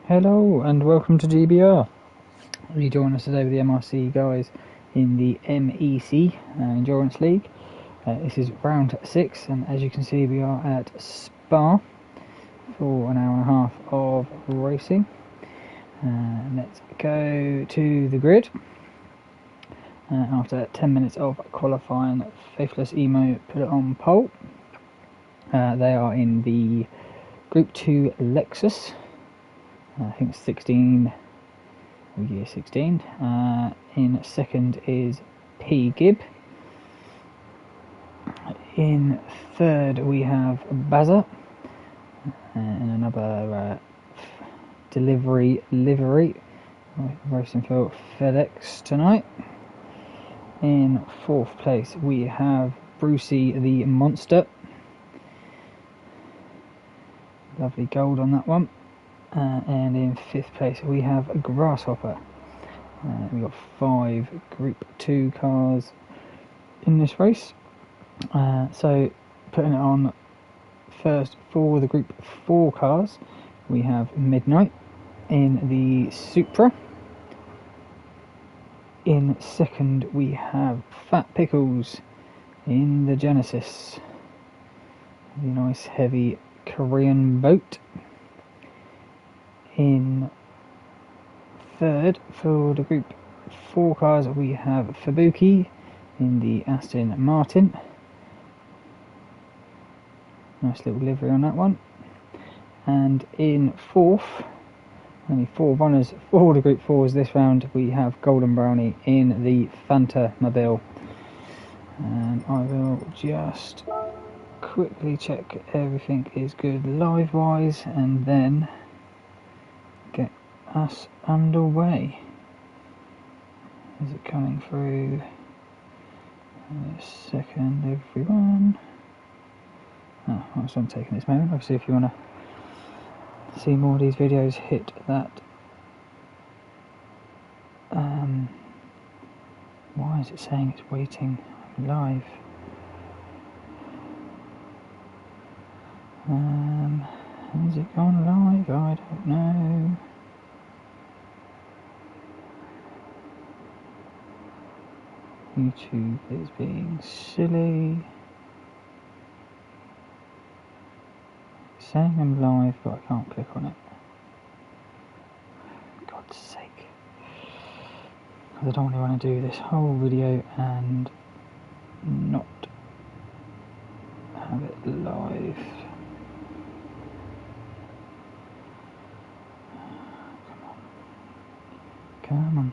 Hello and welcome to GBR. You join us today with the MRC guys in the MEC Endurance League. This is round 6, and as you can see we are at Spa for an hour and a half of racing. Let's go to the grid. After 10 minutes of qualifying, Faithless Emo put it on pole. They are in the Group 2 Lexus. I think 16, year 16. In second is P. Gibb. In third we have Bazza, and another delivery livery, racing for FedEx tonight. In fourth place we have Brucey the Monster. Lovely gold on that one. And in fifth place we have a Grasshopper. We've got 5 Group 2 cars in this race. So putting it on first for the Group 4 cars, we have Midnight in the Supra. In second we have Fat Pickles in the Genesis. A nice heavy Korean boat. In third for the Group 4 cars we have Fabuki in the Aston Martin. Nice little livery on that one. And in fourth, only 4 runners for the Group 4s this round, we have Golden Brownie in the Fanta Mobile. And I will just quickly check everything is good live wise and then get us underway. Is it coming through? A second, everyone. Oh, I'm taking this moment. Obviously, if you want to see more of these videos, hit that. Why is it saying it's waiting live? Has it gone live? I don't know. YouTube is being silly. It's saying I'm live, but I can't click on it. For God's sake. Because I don't really want to do this whole video and not have it live. Come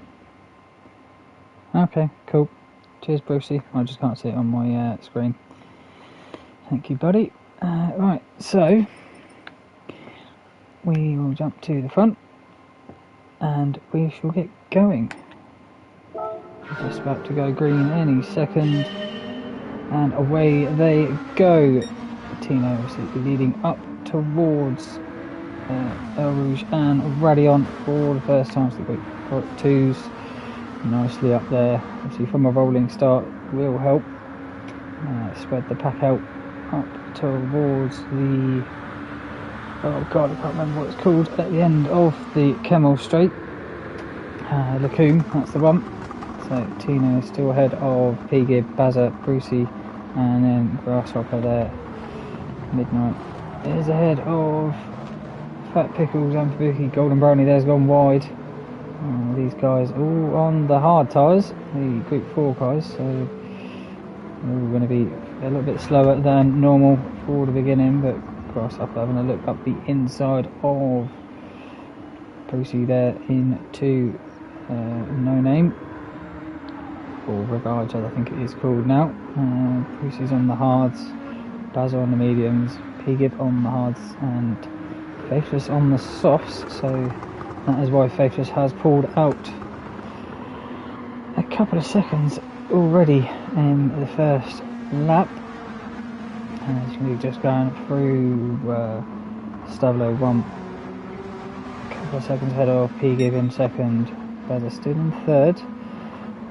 on. Okay, cool. Cheers, Brucey. I just can't see it on my screen. Thank you, buddy. Right, so we will jump to the front and we shall get going. Just about to go green any second, and away they go. Tino is leading up towards El Rouge and Radion for the first time to the Group 2s. Nicely up there. Obviously from a rolling start will help spread the pack out up towards the, oh god, I can't remember what it's called, at the end of the Kemmel Straight. Lacombe, that's the one. So Tino is still ahead of P. Gibb, Bazza, Brucey, and then Grasshopper there. Midnight is ahead of Fat Pickles and Fabuki. Golden Brownie there's gone wide. These guys all on the hard tyres, the Group 4 guys, so all going to be a little bit slower than normal for the beginning, but Grasshopper having a look up the inside of Brucey there into No Name, or Regards I think it is called now. Brucey's on the hards, Bazza on the mediums, P. Gibb on the hards, and Faithless on the softs, so that is why Faithless has pulled out a couple of seconds already in the first lap. And it's going to be just going through Stavlo 1. A couple of seconds ahead of P. Gibb in second. Bazza still in third.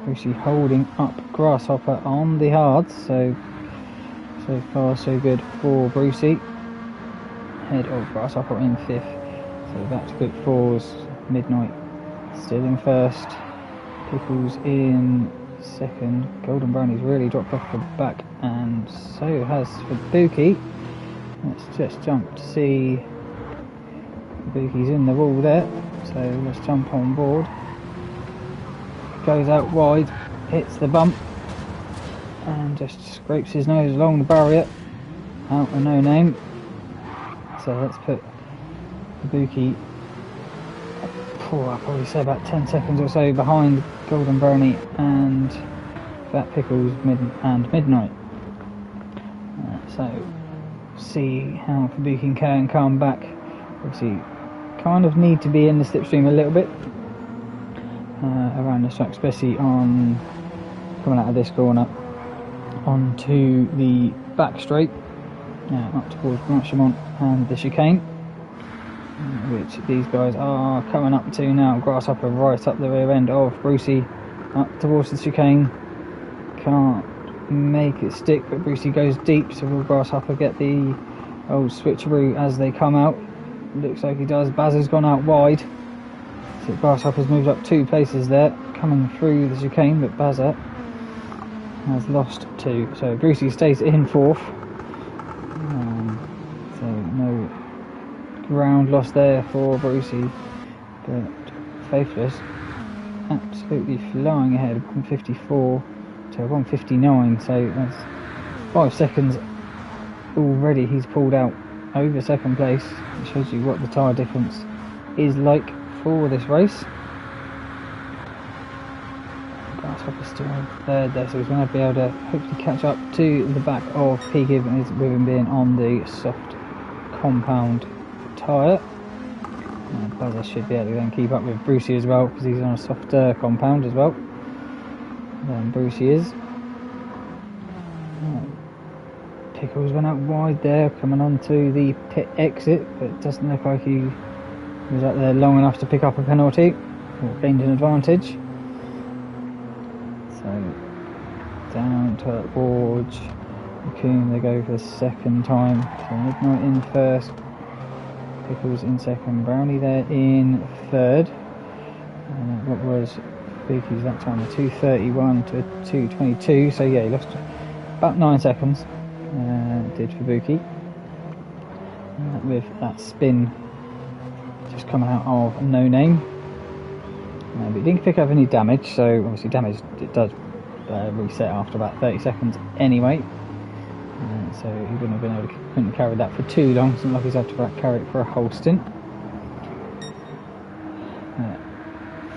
Brucey holding up Grasshopper on the hards, so far so good for Brucey. Head of Grasshopper in fifth. So back to good fours. Midnight still in first. Pickles in second. Golden Brownie's really dropped off the back, and so has Fubuki. Let's just jump to see. Fubuki's in the wall there, so let's jump on board. Goes out wide, hits the bump, and just scrapes his nose along the barrier. Out a no name. So let's put Fubuki, I'll probably say about 10 seconds or so behind Golden Brownie and Fat Pickles and Midnight. So see how Fubuki can come back. Obviously kind of need to be in the slipstream a little bit around this track, especially on coming out of this corner onto the back straight up towards Branchemont and the chicane, which these guys are coming up to now. Grasshopper right up the rear end of Brucey up towards the chicane. Can't make it stick, but Brucey goes deep, so will Grasshopper get the old switcheroo as they come out? Looks like he does. Baz has gone out wide, so Grasshopper's moved up 2 places there coming through the chicane, but Bazza has lost 2, so Brucey stays in 4th. So no ground loss there for Brucey, but Faithless absolutely flying ahead, 154 to 159, so that's 5 seconds already he's pulled out over second place. It shows you what the tyre difference is like for this race. Grasshopper's still in third there, so he's going to be able to hopefully catch up to the back of P-Gibb with him being on the soft compound tyre. Buzzer should be able to then keep up with Brucey as well, because he's on a softer compound as well than Brucey is. Pickles went out wide there, coming on to the pit exit, but it doesn't look like he was out there long enough to pick up a penalty or gained an advantage. So down towards Coombe they go for the second time. So Midnight in first, Pickles in second, Brownie there in third. What was Fubuki's that time? A 2:31 to a 2:22. So yeah, he lost about 9 seconds. Did Fubuki with that spin just coming out of no name. But he didn't pick up any damage, so obviously damage it does reset after about 30 seconds anyway. So he wouldn't have been able to couldn't carry that for too long. It's not like he's had to carry it for a whole stint.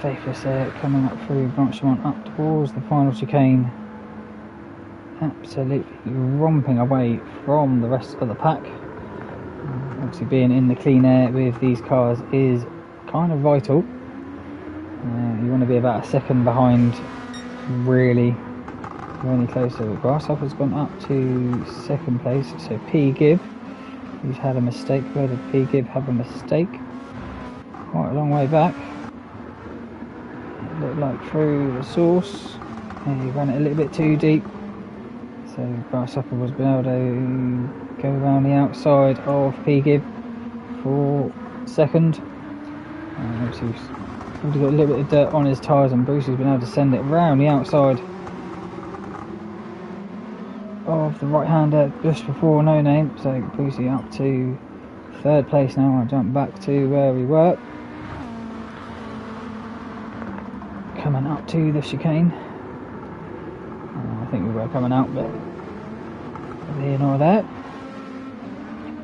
Faithless there coming up through Branchemont up towards the final chicane. Absolutely romping away from the rest of the pack. Obviously being in the clean air with these cars is kind of vital. You want to be about a second behind, really closer. Grasshopper's gone up to second place, so P-Gibb, he's had a mistake. Where did P-Gibb have a mistake? Quite a long way back. It looked like through the source, and he ran it a little bit too deep. So Grasshopper was able to go around the outside of P-Gibb for second. Obviously he's already got a little bit of dirt on his tyres, and Bruce has been able to send it round the outside of the right-hander just before no name. So Brucey up to third place now. I'll jump back to where we were. Coming up to the chicane. I think we were coming out, but here nor there.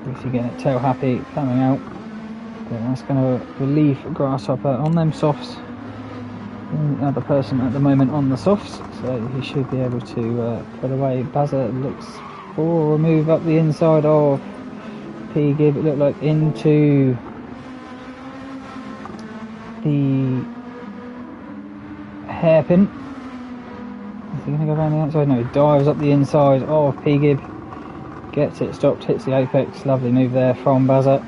Brucey getting it tail happy coming out, but that's going to relieve Grasshopper on them softs. The other person at the moment on the softs, so he should be able to put away. Bazza looks for a move up the inside of P-Gibb. It looked like into the hairpin. Is he going to go around the outside? No, he dives up the inside of P-Gibb, gets it stopped, hits the apex. Lovely move there from Bazza,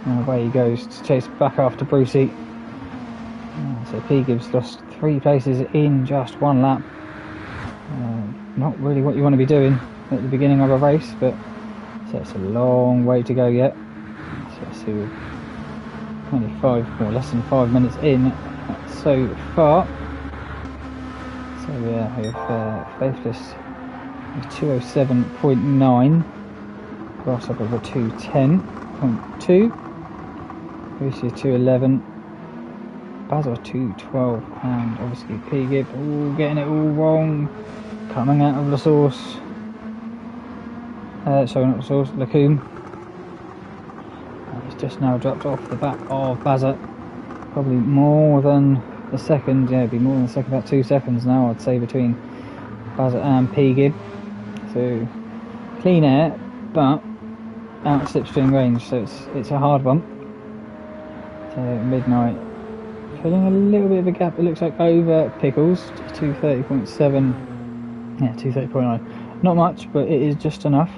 and away he goes to chase back after Brucey. So P-Gibb's lost 3 places in just 1 lap. Not really what you want to be doing at the beginning of a race, but so it's a long way to go yet. So let's see only 5 or less than 5 minutes in so far. So yeah, we have Faithless 207.9, Grasshopper over 210.2, Lucy 211, Basil 212, and obviously P-Gib all getting it all wrong, coming out of the source. Sorry, not the source, Lacombe. He's just now dropped off the back of Bazza, probably more than the second, yeah, it'd be more than the second, about 2 seconds now, I'd say, between Bazza and P-Gib. So clean air, but out of slipstream range, so it's a hard one. So Midnight filling a little bit of a gap, it looks like, over Pickles, 230.7, yeah, 230.9. Not much, but it is just enough.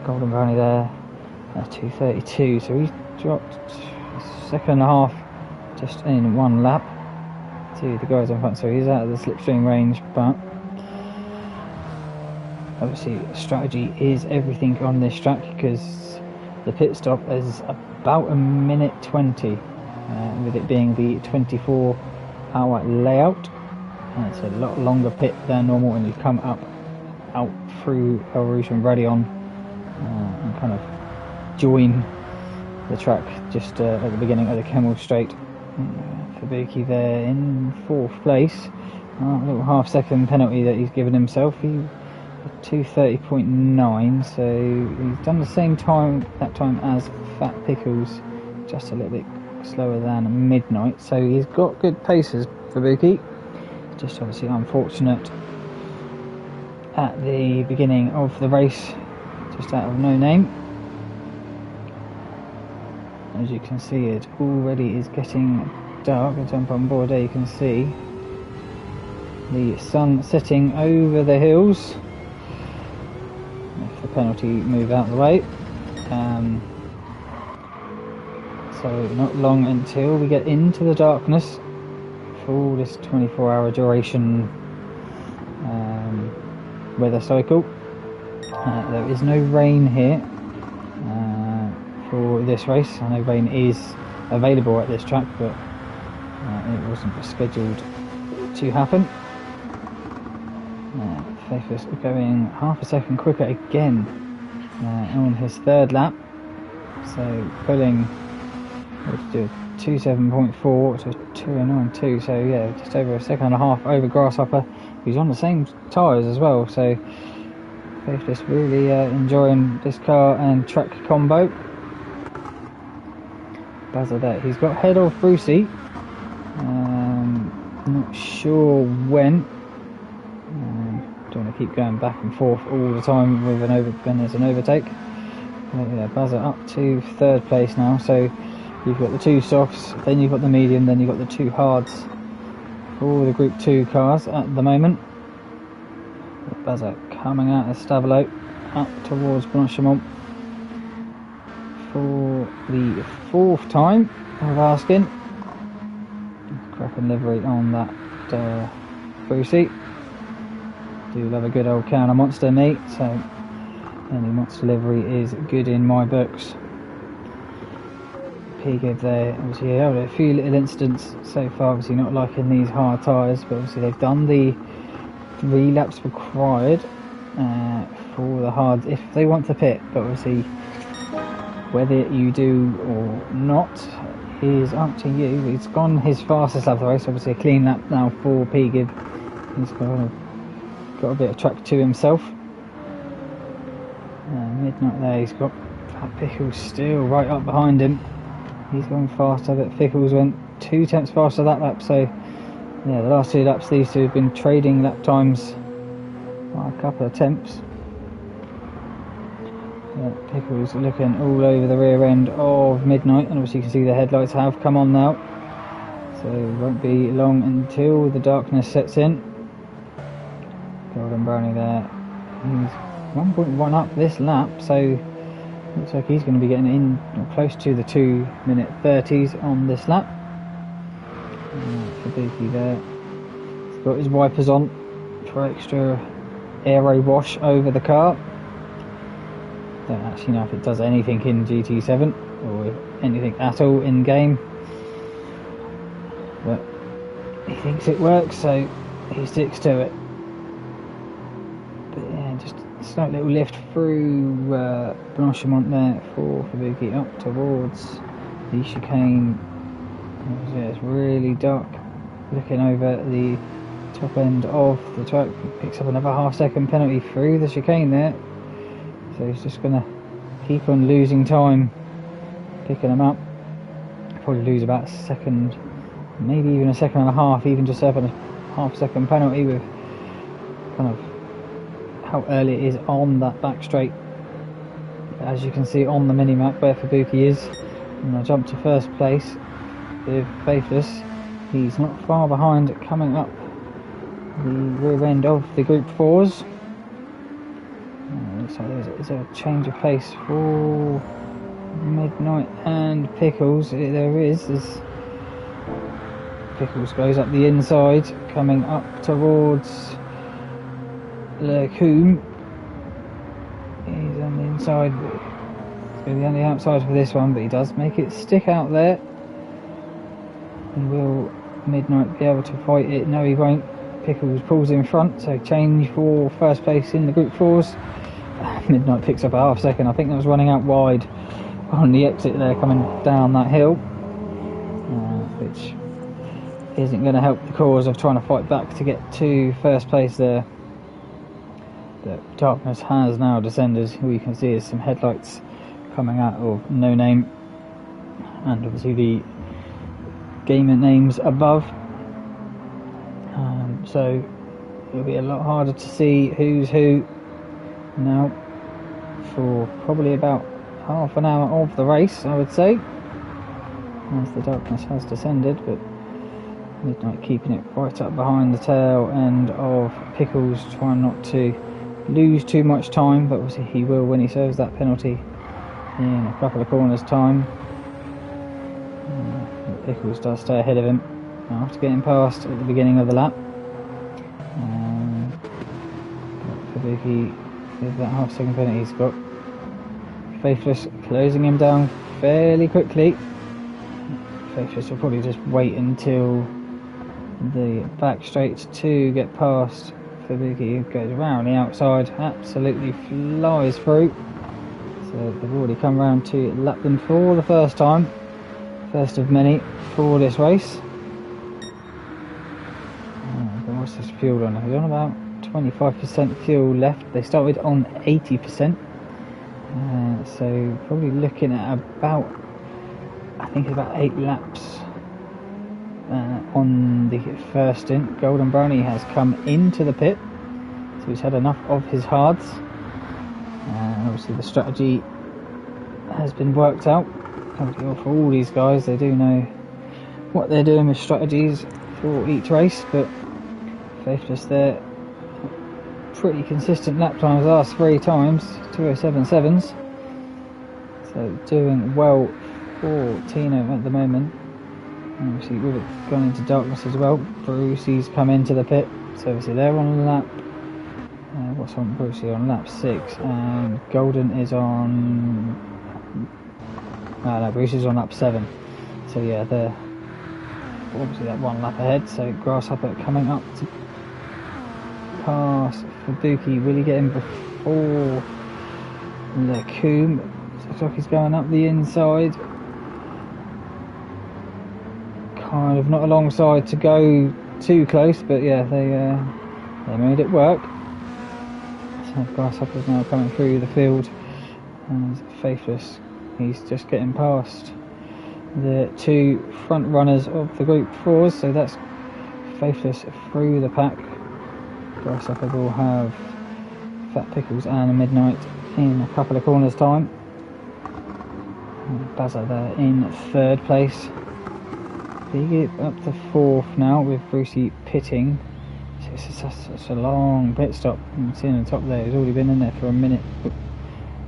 Golden Brownie there, 232, so he's dropped a second and a half just in one lap to the guys in front, so he's out of the slipstream range. But obviously strategy is everything on this track, because the pit stop is about a minute 20, with it being the 24-hour layout. It's a lot longer pit than normal when you come out through El Rouge and Raidillon, and kind of join the track just at the beginning of the Kemmel Straight. Fabuki there in 4th place. A little half-second penalty that he's given himself. He 230.9, so he's done the same time that time as Fat Pickles, just a little bit slower than Midnight. So he's got good paces, Fabuki. Just obviously unfortunate at the beginning of the race, just out of no name. As you can see, it already is getting dark. I jump on board there, you can see the sun setting over the hills. If the penalty move out of the way. So not long until we get into the darkness for this 24-hour duration weather cycle. There is no rain here for this race. I know rain is available at this track, but it wasn't scheduled to happen. Faithless going half a second quicker again on his 3rd lap, so pulling 27.4 to 209.2, so yeah, just over a second and a half over Grasshopper, who's on the same tyres as well. So Faithless really enjoying this car and track combo. Basil there, he's got head off Brucey, not sure when. Don't want to keep going back and forth all the time with when there's an overtake. Yeah, Basil up to 3rd place now, so you've got the 2 softs, then you've got the medium, then you've got the 2 hards for the Group 2 cars at the moment. Basil coming out of Stavelot up towards Blanchimont for the 4th time of asking. Cracking livery on that Brucey. Do love a good old counter monster, mate, so any monster livery is good in my books. P-Gib there, obviously had a few little incidents so far, obviously not liking these hard tyres, but obviously they've done the 3 laps required for the hards if they want to pit, but obviously whether you do or not is up to you. He's gone his fastest lap of the race, obviously a clean lap now for P-Gib. He's got a bit of track to himself. Midnight there, he's got Fat Pickles still right up behind him. He's going faster, but Pickles went 2 tenths faster that lap, so yeah, the last 2 laps these two have been trading lap times by a couple of tenths. Yeah, Pickles looking all over the rear end of Midnight, and obviously you can see the headlights have come on now, so it won't be long until the darkness sets in. Golden Brownie there, he's 1.1 up this lap, so looks like he's going to be getting in close to the 2-minute 30s on this lap. Fabuki there, he's got his wipers on for extra aero wash over the car. Don't actually know if it does anything in GT7 or anything at all in game, but he thinks it works, so he sticks to it. But yeah, just a slight little lift through Blanchimont there for Fubuki up towards the chicane. Yeah, it's really dark looking over the top end of the track. He picks up another half-second penalty through the chicane there, so he's just going to keep on losing time picking them up. Probably lose about a second, maybe even a second and a half, even just having a half-second penalty with kind of how early it is on that back straight. As you can see on the mini-map where Fubuki is, and I jump to first place with Faithless. He's not far behind, coming up the rear end of the Group 4s. Looks like there's a change of pace for Midnight and Pickles. There is. Pickles goes up the inside, coming up towards Lecombe. He's on the inside. He's going to be on the outside for this one, but he does make it stick out there. And will Midnight be able to fight it? No, he won't. Pickles pulls in front, so change for first place in the Group 4s. Midnight picks up a half second. I think that was running out wide on the exit there, coming down that hill, which isn't going to help the cause of trying to fight back to get to first place there. The darkness has now descended. All you can see is some headlights coming out of No Name, and obviously the gamer names above, so it'll be a lot harder to see who's who now for probably about half an hour of the race, I would say, as the darkness has descended. But Midnight keeping it right up behind the tail end of Pickles, trying not to lose too much time, but obviously he will when he serves that penalty in a couple of corners time. Pickles does stay ahead of him after getting past at the beginning of the lap. Fubuki with that half second penalty he's got. Faithless closing him down fairly quickly. Faithless will probably just wait until the back straight to get past Fubuki, who goes around the outside, absolutely flies through. So they've already come round to lap them for the first time. First of many for this race. What's this fuel on? He's on about 25% fuel left. They started on 80%. So probably looking at about, I think about 8 laps on the first stint. Golden Brownie has come into the pit, so he's had enough of his hards. Obviously the strategy has been worked out for all these guys. They do know what they're doing with strategies for each race, but Faithless there, pretty consistent lap times last 3 times, 2:07.7s, so doing well for Tino at the moment. Obviously with it gone into darkness as well, Brucey's come into the pit, so obviously they're on lap what's on Brucey on lap 6, and Golden is on no, Brucey's on lap 7, so yeah, they're obviously that 1 lap ahead. So Grasshopper coming up to pass Fubuki. Will he get him before Lecombe? Looks like he's going up the inside, kind of not alongside to go too close, but yeah, they made it work. So Grasshopper's now coming through the field, and Faithless, he's just getting past the 2 front runners of the Group 4s, so that's Faithless through the pack. Grasshopper will have Fat Pickles and Midnight in a couple of corners time. Bazza there in 3rd place. Big up to 4th now with Brucey pitting. It's such a long pit stop. You can see on the top there, he's already been in there for a minute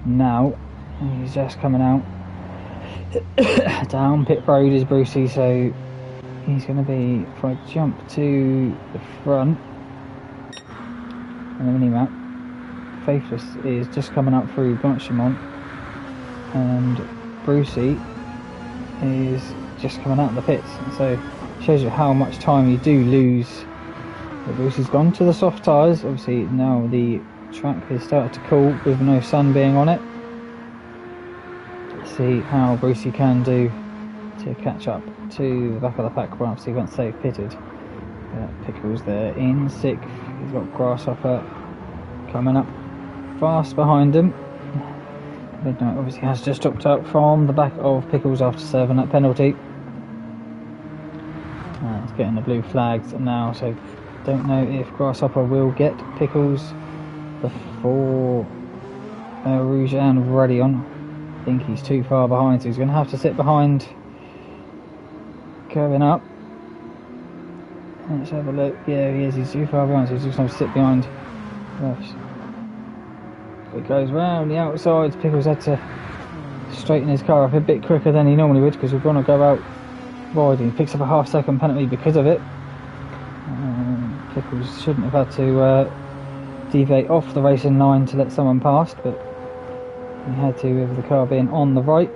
now, and he's just coming out. Down pit road is Brucey, so he's going to be, if I jump to the front on the mini map, Faithless is just coming up through Blanchimont. and Brucey is just coming out of the pits, and so it shows you how much time you do lose. But Brucey's gone to the soft tyres. Obviously now the track has started to cool with no sun being on it. Let's see how Brucey can do to catch up to the back of the pack. Well, obviously once they've pitted. Pickles there in 6th. He's got Grasshopper coming up fast behind him. Midnight obviously has just dropped out from the back of Pickles after serving that penalty. It's getting the blue flags now, so don't know if Grasshopper will get Pickles before Rouge and Radion. I think he's too far behind, so he's going to have to sit behind going up. Let's have a look. Yeah, he is. He's too far behind, so he's just going to sit behind. Gosh. It goes round the outside. Pickles had to straighten his car up a bit quicker than he normally would, because we're going to go out wide, and he picks up a half-second penalty because of it. Pickles shouldn't have had to deviate off the racing line to let someone past, but he had to with the car being on the right.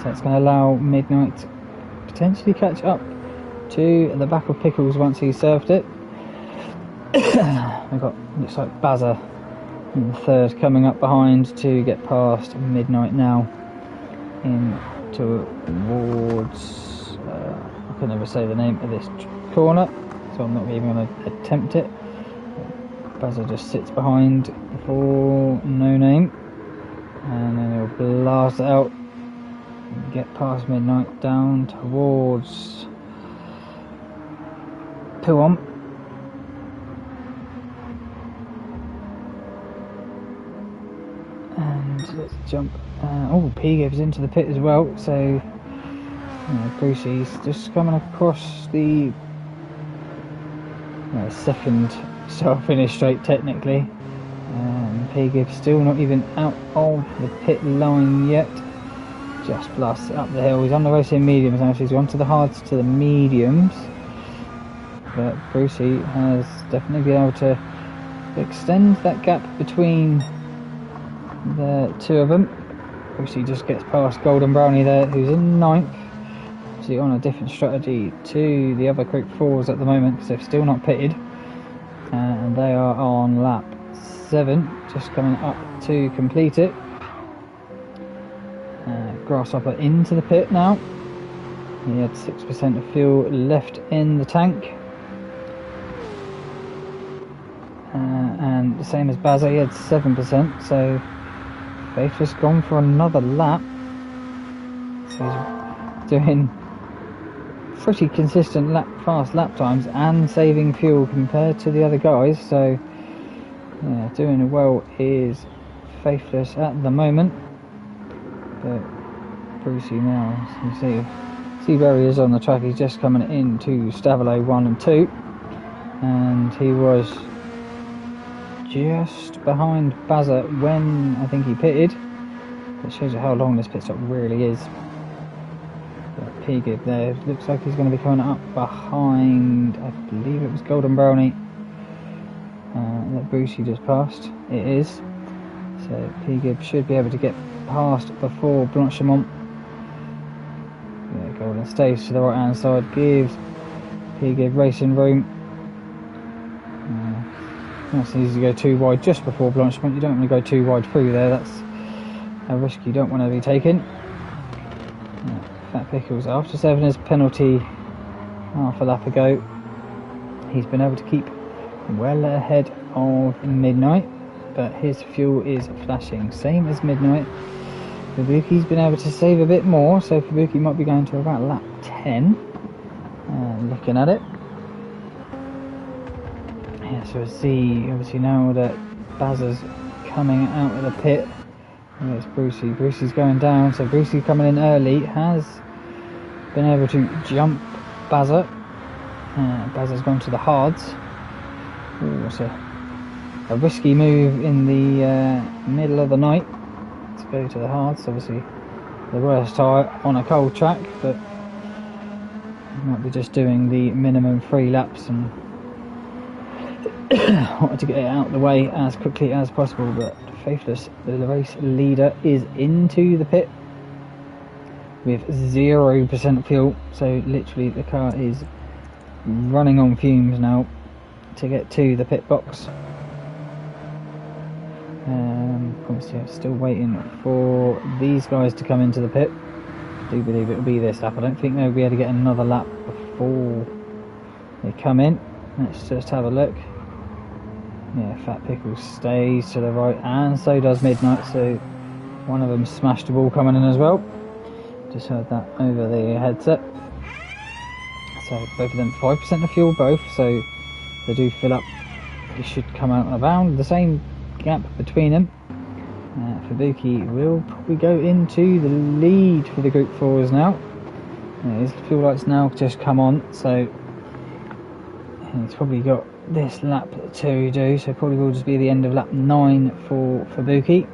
So it's going to allow Midnight to potentially catch up to the back of Pickles once he's served it. We've got, looks like Bazza in the 3rd coming up behind to get past Midnight now in towards I can never say the name of this corner, so I'm not even going to attempt it. Bazza just sits behind for No Name, and then he'll blast it out and get past Midnight down towards Puom. And let's jump. P goes into the pit as well, so Brucey's just coming across the 2nd start finish straight technically. P gives still not even out of the pit line yet. Just blasts it up the hill. He's on the racing mediums now, so he's gone to the hards to the mediums. But Brucey has definitely been able to extend that gap between the two of them. Brucey just gets past Golden Brownie there, who's in 9th. So on a different strategy to the other Group 4s at the moment, because they've still not pitted. And they are on lap 7, just coming up to complete it. Grasshopper into the pit now. He had 6% of fuel left in the tank. And the same as Bazza, he had 7%, so Faith's gone for another lap. So he's doing pretty consistent fast lap times and saving fuel compared to the other guys, so yeah, doing well is Faithless at the moment. But Brucey now, so you see where he is on the track. He's just coming into Stavilo 1 and 2, and he was just behind Bazza when I think he pitted. It shows you how long this pit stop really is. But P-Gib there, looks like he's going to be coming up behind, I believe it was Golden Brownie that Brucey just passed. It is. So P-Gib should be able to get past before Blanchimont. Yeah, Golden stays to the right hand side, gives P-Gib racing room. Nice and easy to go too wide just before Blanchimont. You don't want to go too wide through there, that's a risk you don't want to be taking. Fat Pickles, after serving his penalty half a lap ago, he's been able to keep well ahead of Midnight, but his fuel is flashing, same as Midnight. Fubuki's been able to save a bit more, so Fubuki might be going to about lap 10. Looking at it. Yeah, so see, obviously now that Bazza's coming out of the pit, there's Brucey. Brucey's going down, so Brucey coming in early has been able to jump Bazza. Bazza's gone to the hards. Ooh, it's a risky move in the middle of the night to go to the hards. Obviously the worst tyre on a cold track, but might be just doing the minimum 3 laps and wanted to get it out of the way as quickly as possible. But Faithless, the race leader, is into the pit with 0% fuel, so literally the car is running on fumes now to get to the pit box. Obviously I'm still waiting for these guys to come into the pit. I do believe it will be this lap. I don't think they'll be able to get another lap before they come in. Let's just have a look. Yeah, Fat Pickles stays to the right, and so does Midnight, so one of them smashed the ball coming in as well. Just heard that over the headset. So both of them 5% of fuel both, so they do fill up. They should come out around the same gap between them. Fabuki will probably go into the lead for the Group 4s now. Yeah, his fuel lights now just come on, so he's probably got this lap to do, so probably will just be the end of lap 9 for Fabuki.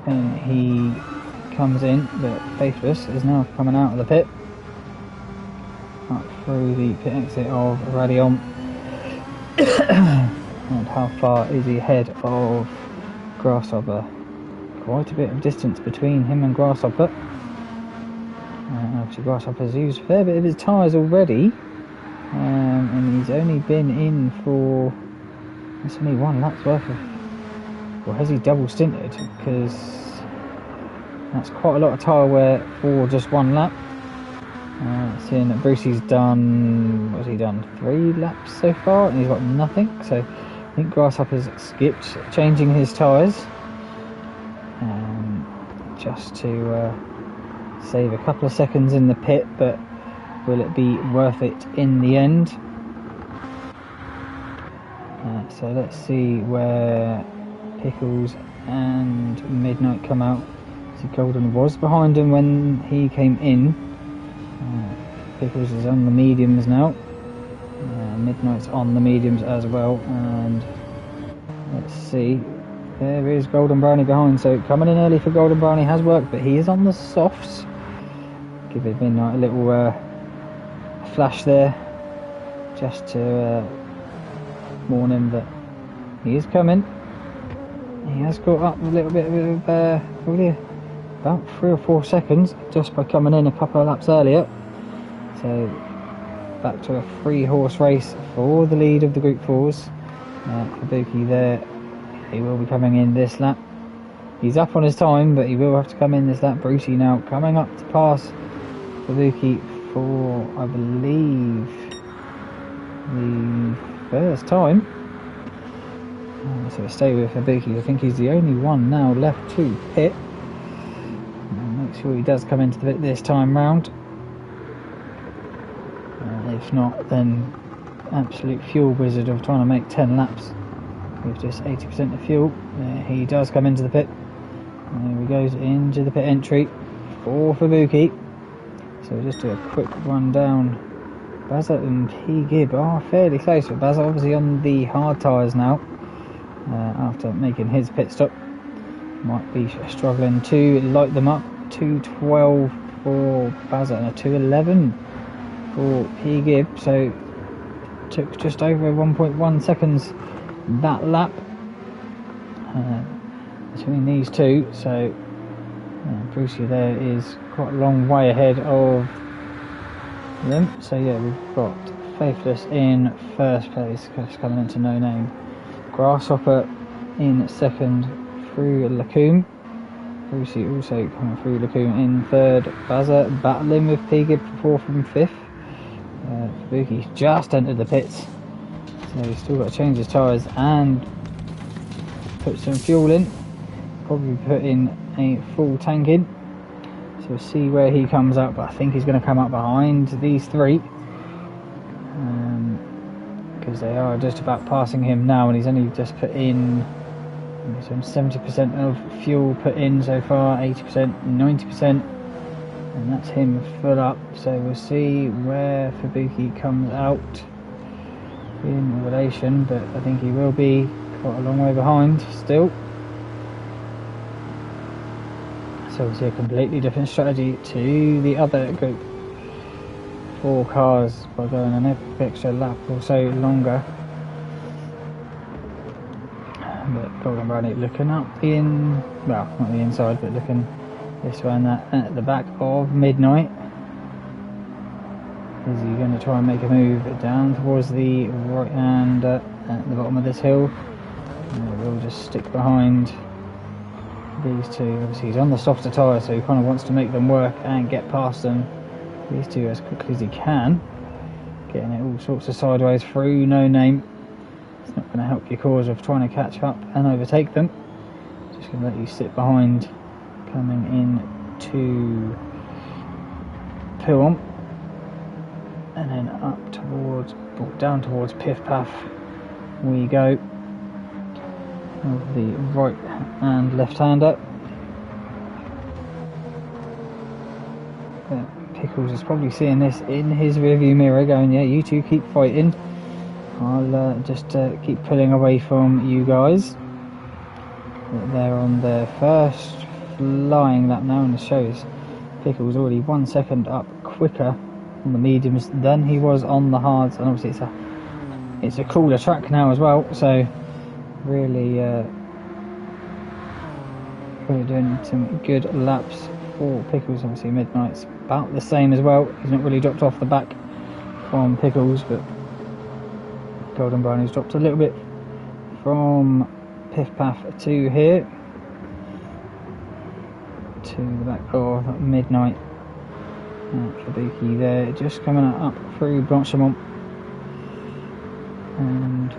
And he comes in, but Faithless is now coming out of the pit up through the pit exit of Radion. And how far is he ahead of Grasshopper? Quite a bit of distance between him and Grasshopper. Obviously Grasshopper's used a fair bit of his tyres already, and he's only been in for, that's only one lap's worth of, or has he double stinted? Because that's quite a lot of tyre wear for just one lap. Seeing that Brucey's done, what's he done? 3 laps so far, and he's got nothing. So I think Grasshopper's skipped changing his tyres, just to save a couple of seconds in the pit, but will it be worth it in the end? So let's see where Pickles and Midnight come out. So Golden was behind him when he came in. Pickles is on the mediums now. Midnight's on the mediums as well, and let's see, there is Golden Brownie behind, so coming in early for Golden Brownie has worked, but he is on the softs. Give it Midnight a little flash there, just to warn him that he is coming. He has got up a little bit of probably about 3 or 4 seconds just by coming in a couple of laps earlier. So back to a 3-horse race for the lead of the Group 4s. Fabuki there, he will be coming in this lap. He's up on his time, but he will have to come in this lap. Brucey now coming up to pass Fabuki for, I believe, the first time. So we'll stay with Fabuki. I think he's the only one now left to pit. Make sure he does come into the pit this time round. If not, then absolute fuel wizard of trying to make 10 laps with just 80% of fuel. He does come into the pit. There he goes into the pit entry for Fabuki. So we'll just do a quick run down. Bazza and P. Gibb are fairly close, but Bazza obviously on the hard tyres now, after making his pit stop. Might be struggling to light them up. 2:12 for Bazza and a 2:11 for P. Gibb, so took just over 1.1 seconds that lap between these two. So Brucey there is quite a long way ahead of them. So yeah, we've got Faithless in first place, just coming into No Name. Grasshopper in second through Lacombe. Brucey also coming through Lacombe in third. Bazza battling with P. Gibb for 4th and 5th. Fabuki's just entered the pits, so he's still got to change his tyres and put some fuel in. Probably put in a full tank in. So we'll see where he comes up, but I think he's going to come up behind these 3. Because they are just about passing him now, and he's only just put in some 70% of fuel put in so far, 80%, 90%, and that's him full up. So we'll see where Fabuki comes out in relation, but I think he will be quite a long way behind still. So we'll see a completely different strategy to the other Group 4 cars by going an extra lap or so longer. Golden Brownie looking up well, not the inside, but looking this way and that at the back of Midnight. Is he going to try and make a move down towards the right hand at the bottom of this hill? And we'll just stick behind these two. Obviously he's on the softer tyre, so he kind of wants to make them work and get past them, these two, as quickly as he can. Getting it all sorts of sideways through No Name. It's not going to help your cause of trying to catch up and overtake them. Just going to let you sit behind, coming in to Pilon. And then up towards, or down towards Piff Paff we go. Of the right and left hander. Pickles is probably seeing this in his rearview mirror, going, yeah, you two keep fighting. I'll just keep pulling away from you guys. They're on their first flying lap now, and it shows Pickles already 1 second up quicker on the mediums than he was on the hards, and obviously it's a cooler track now as well, so really doing some good laps for Pickles. Obviously Midnight's about the same as well. He's not really dropped off the back from Pickles, but Golden Brownie's dropped a little bit from Piff Paff to here, to the back of Midnight. Kabuki there, just coming up through Blanchemont. And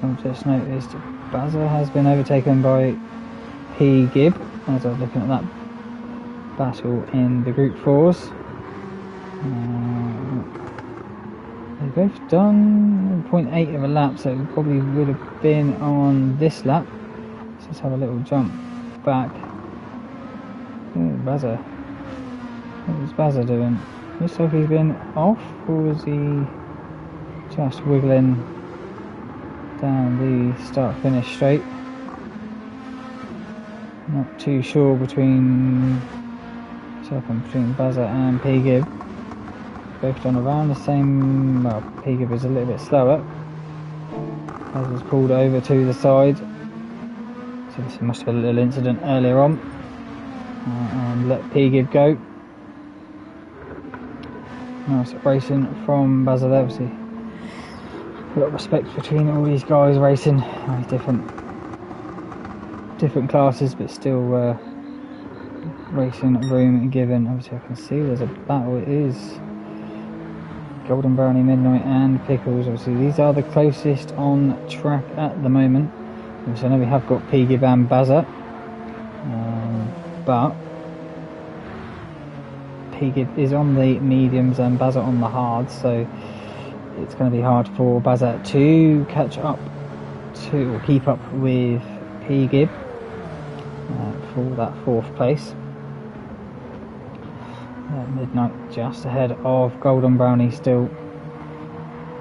I've just noticed Bazza has been overtaken by P. Gibb, as I was looking at that battle in the Group 4s. They've both done 0.8 of a lap, so it probably would have been on this lap. Let's just have a little jump back. Ooh, Bazza. What was Bazza doing? Looks like he's been off, or was he just wiggling down the start-finish straight? Not too sure between Bazza and P. Gibb. Both done around the same. Well, P. Gibb is a little bit slower. Bazza's pulled over to the side. So this must have been a little incident earlier on. And let P. Gibb go. Nice racing from Bazza there, obviously. A lot of respect between all these guys racing. Different classes, but still racing room given. Obviously I can see there's a battle. It is Golden Brownie, Midnight and Pickles. Obviously these are the closest on track at the moment. Obviously I know we have got P. Gibb and Bazza, but P. Gibb is on the mediums and Bazza on the hards, so it's going to be hard for Bazza to catch up to, or keep up with P. Gibb for that 4th place. Midnight just ahead of Golden Brownie, still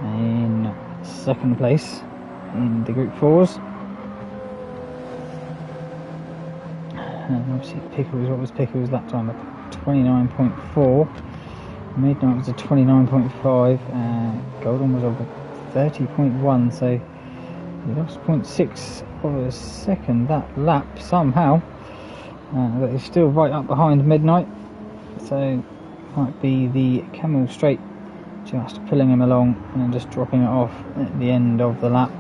in 2nd place in the Group 4s. And obviously Pickles, what was Pickles' lap time? 29.4. Midnight was a 29.5. Golden was a 30.1, so he lost 0.6 of a second that lap somehow. But he's still right up behind Midnight, so might be the Camel Straight just pulling him along and then just dropping it off at the end of the lap.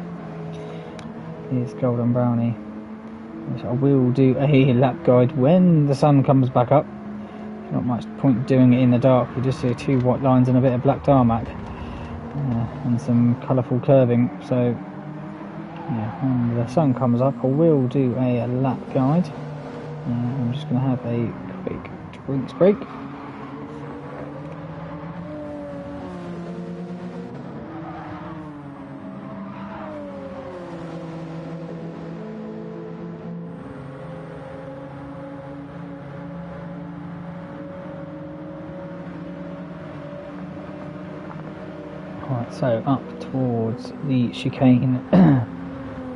Here's Golden Brownie. I will do a lap guide when the sun comes back up. Not much point doing it in the dark. You just see 2 white lines and a bit of black tarmac and some colourful curving. So yeah, when the sun comes up I will do a lap guide. I'm just going to have a quick drinks break. Right, so up towards the chicane,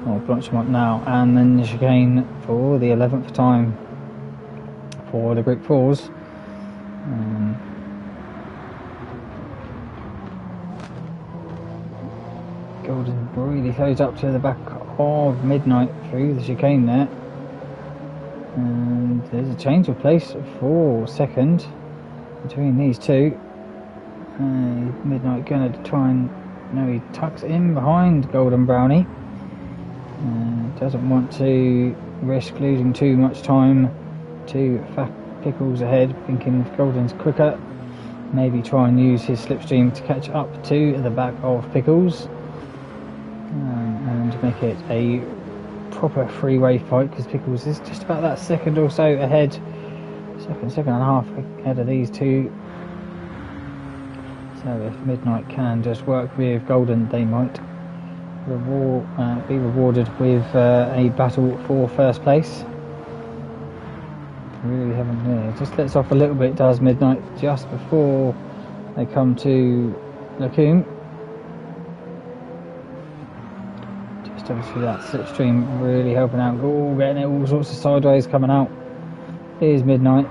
or Blanchemont now, and then the chicane for the 11th time for the Group 4s. Golden really close up to the back of Midnight through the chicane there. And there's a change of place for second between these two. Midnight gonna try and... No, he tucks in behind Golden Brownie. Doesn't want to risk losing too much time to Fat Pickles ahead, thinking if Golden's quicker, maybe try and use his slipstream to catch up to the back of Pickles and make it a proper freeway fight, because Pickles is just about that second or so ahead, second and a half ahead of these two. So if Midnight can just work with Golden, they might be rewarded with a battle for first place. Really haven't just lets off a little bit, does Midnight, just before they come to Lacoon. Just obviously that slipstream really helping out. Oh, getting it all sorts of sideways coming out. Here's Midnight.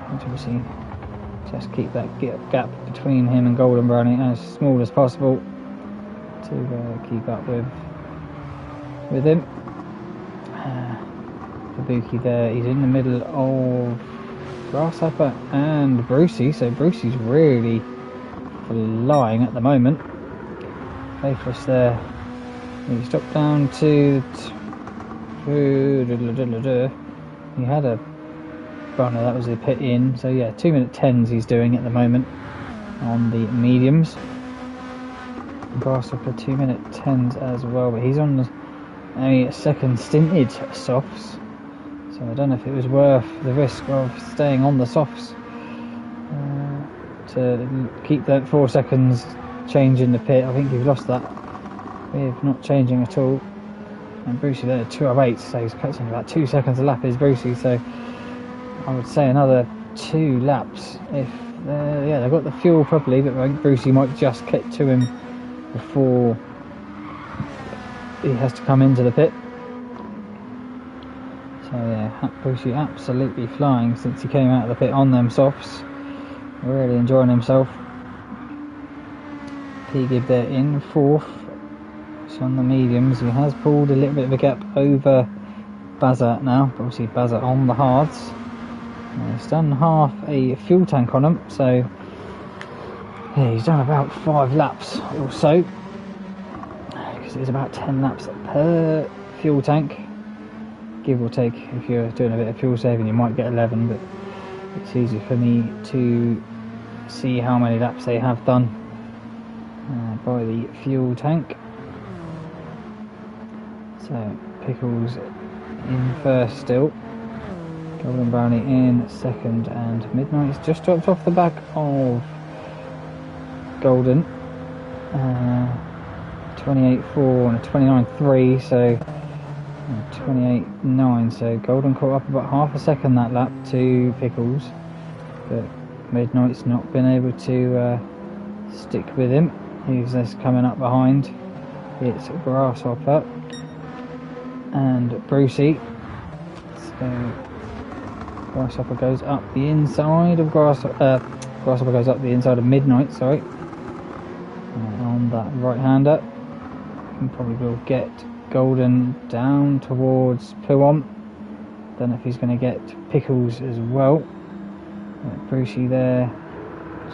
And obviously just keep that gap between him and Golden Brownie as small as possible to keep up with him. Kabuki there, he's in the middle of Grasshopper and Brucey, so Brucey's really flying at the moment. Faithless there, he's dropped down to he had a runner, that was a pit in, so yeah, 2-minute 10s he's doing at the moment on the mediums. Grasshopper 2-minute 10s as well, but he's on only a second stinted softs. So I don't know if it was worth the risk of staying on the softs to keep that 4 seconds change in the pit. I think you've lost that with not changing at all. And Brucey there, 2:08, so he's catching about 2 seconds a lap is Brucey. So I would say another 2 laps if they've got the fuel properly, but I think Brucey might just get to him before he has to come into the pit. So yeah, Brucey absolutely flying since he came out of the pit on them softs. Really enjoying himself. P-Gib there in 4th. So on the mediums, he has pulled a little bit of a gap over Bazza now. But obviously Bazza on the hards. He's done half a fuel tank on him, so yeah, he's done about 5 laps or so. Because it's about 10 laps per fuel tank. Give or take, if you're doing a bit of fuel saving you might get 11, but it's easy for me to see how many laps they have done by the fuel tank. So Pickles in first still, Golden Brownie in second, and Midnight's just dropped off the back of Golden. 28.4 and a 29.3, so 28.9, so Golden caught up about half a second that lap to Pickles, but Midnight's not been able to stick with him. He's just coming up behind. It's Grasshopper and Brucey. So Grasshopper goes up the inside of Grasshopper goes up the inside of Midnight, sorry. On that right-hander, and probably will get Golden down towards Puon. Don't know if he's going to get Pickles as well. Brucey there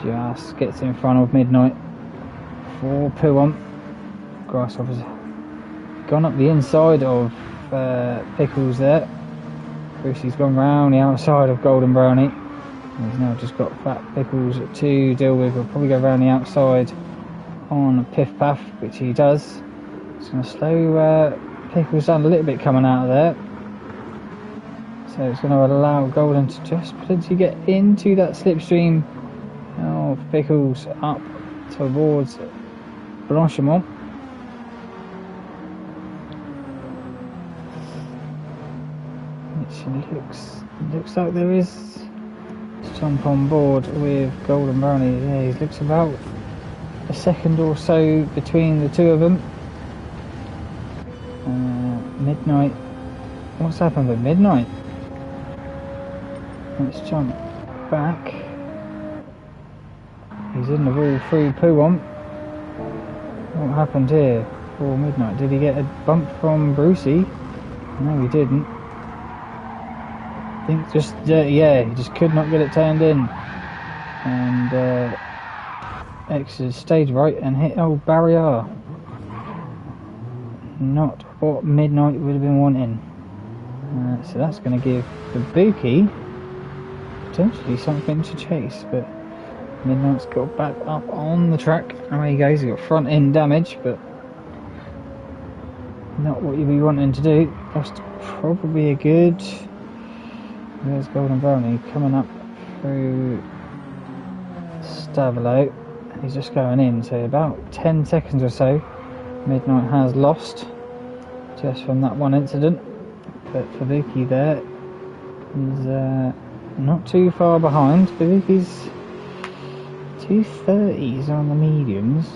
just gets in front of Midnight for Puon. Grasshopper's gone up the inside of Pickles there. Brucey's gone round the outside of Golden Brownie. He's now just got Fat Pickles to deal with. He'll probably go around the outside on Piff Paff, which he does. It's going to slow Pickles down a little bit coming out of there. So it's going to allow Golden to just potentially get into that slipstream of Pickles up towards Blanchimont. Which looks like there is jump on board with Golden Brownie. Yeah, he looks about a second or so between the two of them. Midnight, what's happened with Midnight? Let's jump back. He's in the wall through Puon. What happened here? before Midnight. Did he get a bump from Brucey? No, he didn't. I think just, yeah, he just could not get it turned in. And exited stage right and hit old barrier. Not what Midnight would have been wanting. So that's going to give the Buki potentially something to chase, but Midnight's got back up on the track. There he goes, he got front end damage, but not what you'd be wanting to do. Lost probably a good... There's Golden Brownie coming up through Stavilo. He's just going in, so about 10 seconds or so Midnight has lost just from that one incident. But Fabuki there is not too far behind. Fabuki's 230s on the mediums.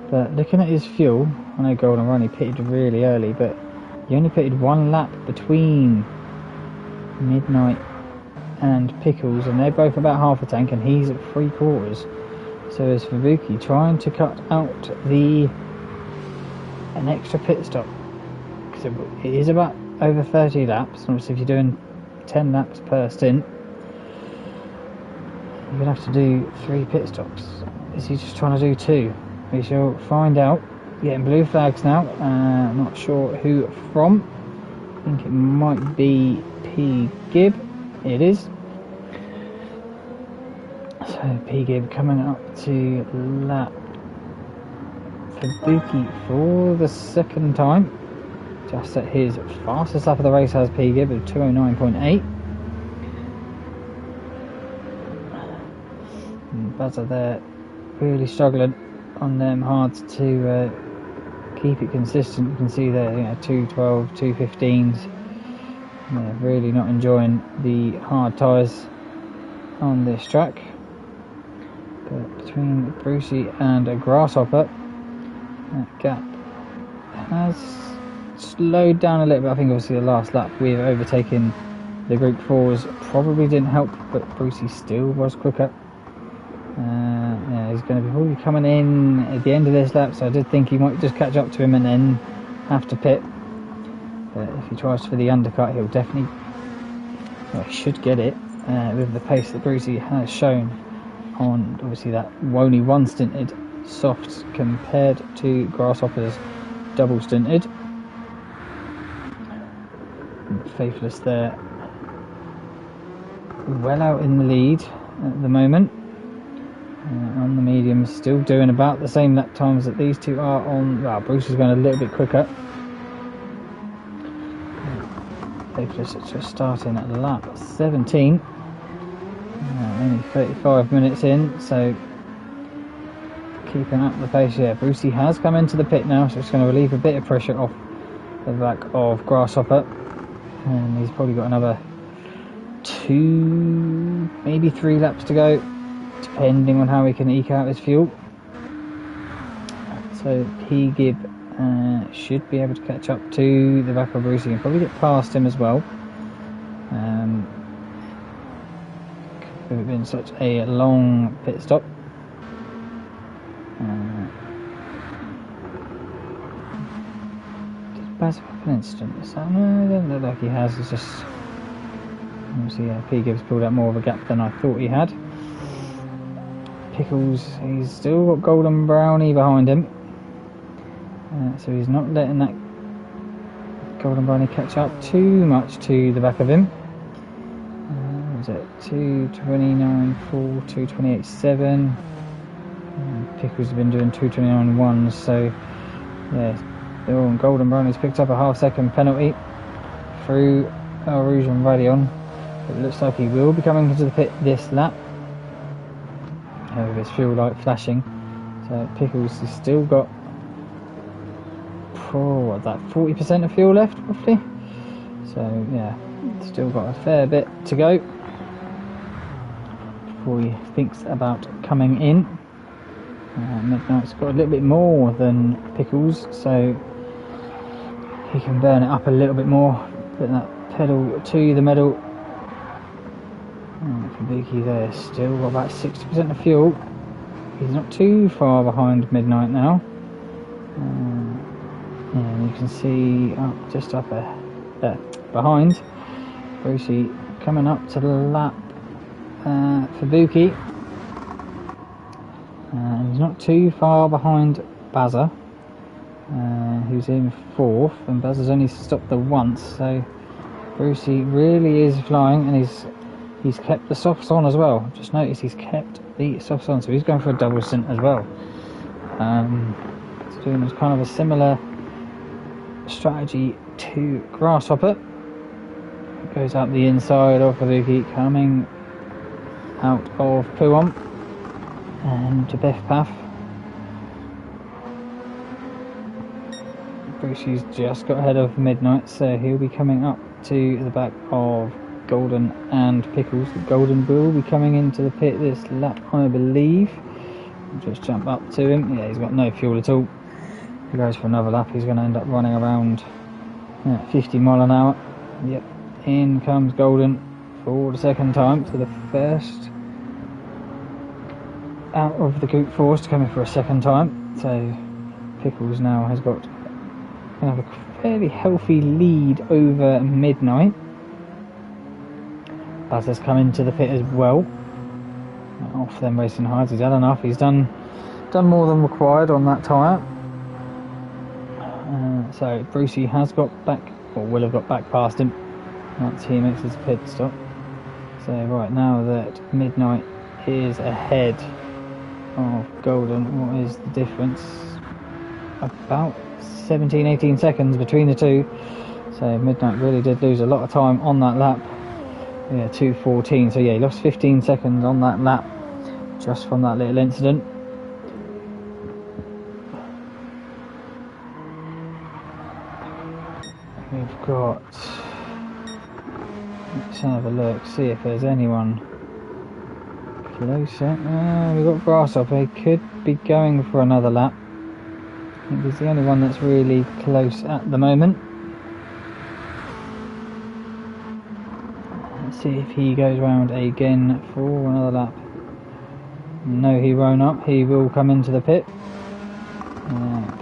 But looking at his fuel, I know Golden Run he pitted really early, but he only pitted one lap between Midnight and Pickles, and they're both about half a tank, and he's at 3/4. So is Fabuki trying to cut out an extra pit stop, because it is about over 30 laps. Obviously, if you're doing 10 laps per stint, you're gonna have to do 3 pit stops. Is he just trying to do 2? We shall find out. Getting blue flags now. Not sure who from. I think it might be P. Gibb. It is. So P. Gibb coming up to lap Fabuki for the second time. Just at his fastest lap of the race has P. Gibb of 209.8. Buzzer there really struggling on them hard to keep it consistent. You can see there, 212, 215s. Yeah, really not enjoying the hard tyres on this track. But between Brucey and a Grasshopper, that gap has slowed down a little bit. I think obviously the last lap with overtaking the Group 4s probably didn't help, but Brucey still was quicker. Yeah, he's going to be probably coming in at the end of this lap, so I did think he might just catch up to him and then have to pit. But if he tries for the undercut, he'll definitely, well, he should get it with the pace that Brucey has shown on obviously that only one stinted softs compared to Grasshopper's double stinted. Faithless there, well out in the lead at the moment. On the mediums, still doing about the same lap times that these two are on. Well, Bruce is going a little bit quicker. Faithless just starting at lap 17. Only 35 minutes in, so keeping up the pace. Yeah, Brucey has come into the pit now, so it's going to relieve a bit of pressure off the back of Grasshopper. And he's probably got another 2, maybe 3 laps to go, depending on how he can eke out his fuel. So P. Gibb should be able to catch up to the back of Brucey and probably get past him as well. Could have been such a long pit stop. Did Baz have an incident? No, it doesn't look like he has. It's just obviously P. Gibbs pulled out more of a gap than I thought he had. Pickles, he's still got Golden Brownie behind him, so he's not letting that Golden Brownie catch up too much to the back of him. Was it 229.4, 228.7? Pickles have been doing 229.1, so yeah, they're all on. Golden Brownie's picked up a half-second penalty through El Rouge and Radion. It looks like he will be coming into the pit this lap. With his fuel light flashing, so Pickles has still got 40% of fuel left roughly, so yeah, still got a fair bit to go before he thinks about coming in. Midnight's got a little bit more than Pickles, so he can burn it up a little bit more, put that pedal to the metal. Fabuki there, still got about 60% of fuel. He's not too far behind Midnight now. And you can see just up behind Brucey coming up to the lap for Buki. He's not too far behind Bazza, who's in 4th, and Bazza's only stopped the once, so Brucey really is flying, and he's kept the softs on as well. Just notice he's kept the softs on, so he's going for a double stint as well. It's doing kind of a similar strategy to Grasshopper. Goes out the inside of Habuki, coming out of Puon and to Biff Path. Brucey's just got ahead of Midnight, so he'll be coming up to the back of Golden and Pickles. Golden will be coming into the pit this lap, I believe. I'll just jump up to him. Yeah, he's got no fuel at all. If he goes for another lap, he's going to end up running around 50 mile an hour. Yep, in comes Golden for the second time. So the first out of the group force coming for a second time. So Pickles now has got kind of a fairly healthy lead over Midnight. Baz has come into the pit as well. Off them racing hards, he's had enough. He's done more than required on that tyre. So Brucey has got back, or will have got back past him once he makes his pit stop. So right now that Midnight is ahead of Golden, what is the difference? About 17-18 seconds between the two. So Midnight really did lose a lot of time on that lap. Yeah, 2:14. So yeah, he lost 15 seconds on that lap just from that little incident. We've got, let's have a look, see if there's anyone closer. We've got Grasshopper. He could be going for another lap. I think he's the only one that's really close at the moment. Let's see if he goes round again for another lap. No, he won't up. He will come into the pit.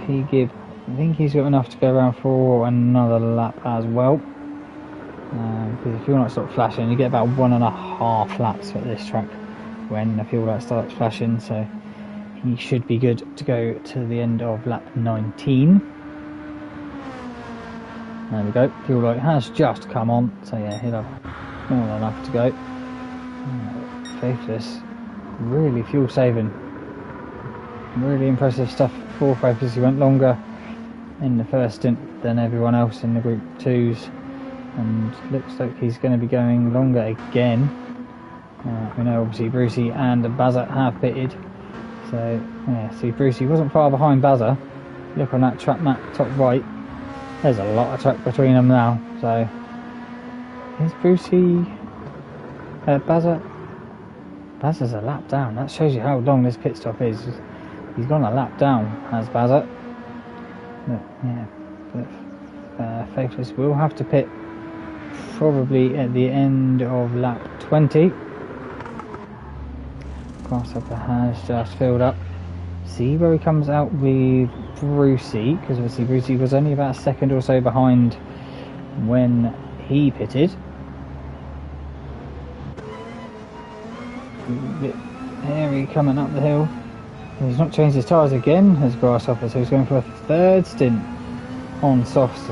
P-Gib, I think he's got enough to go around for another lap as well. Because the fuel light stops flashing, you get about 1.5 laps at this track when the fuel light starts flashing. So he should be good to go to the end of lap 19. There we go. Fuel light has just come on, so yeah, he'll have more than enough to go. Faithless, really fuel saving. Really impressive stuff for Faithless. He went longer in the first stint than everyone else in the group 2s, and looks like he's going to be going longer again. We know obviously Brucey and Bazza have pitted, so yeah, see Brucey wasn't far behind Bazza. Look on that track map top right, there's a lot of track between them now. So is Brucey Bazza's a lap down. That shows you how long this pit stop is. He's gone a lap down as Bazza. But yeah, but Faithless will have to pit probably at the end of lap 20. Grasshopper has just filled up. See where he comes out with Brucey, because obviously Brucey was only about a second or so behind when he pitted. A bit hairy coming up the hill. He's not changed his tyres again as Grasshopper, so he's going for a third stint on softs.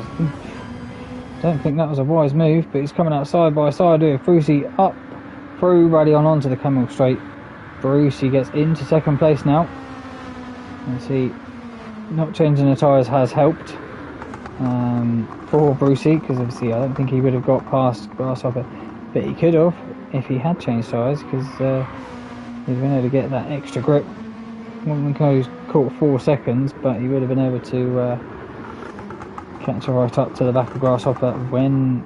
Don't think that was a wise move, but he's coming out side by side with Brucey up through Ruddy onto the Camel Straight. Brucey gets into second place now. You see, not changing the tyres has helped for Brucey, because obviously I don't think he would have got past Grasshopper, but he could have if he had changed tyres, because he'd been able to get that extra grip. Wouldn't have caught 4 seconds, but he would have been able to catch right up to the back of Grasshopper when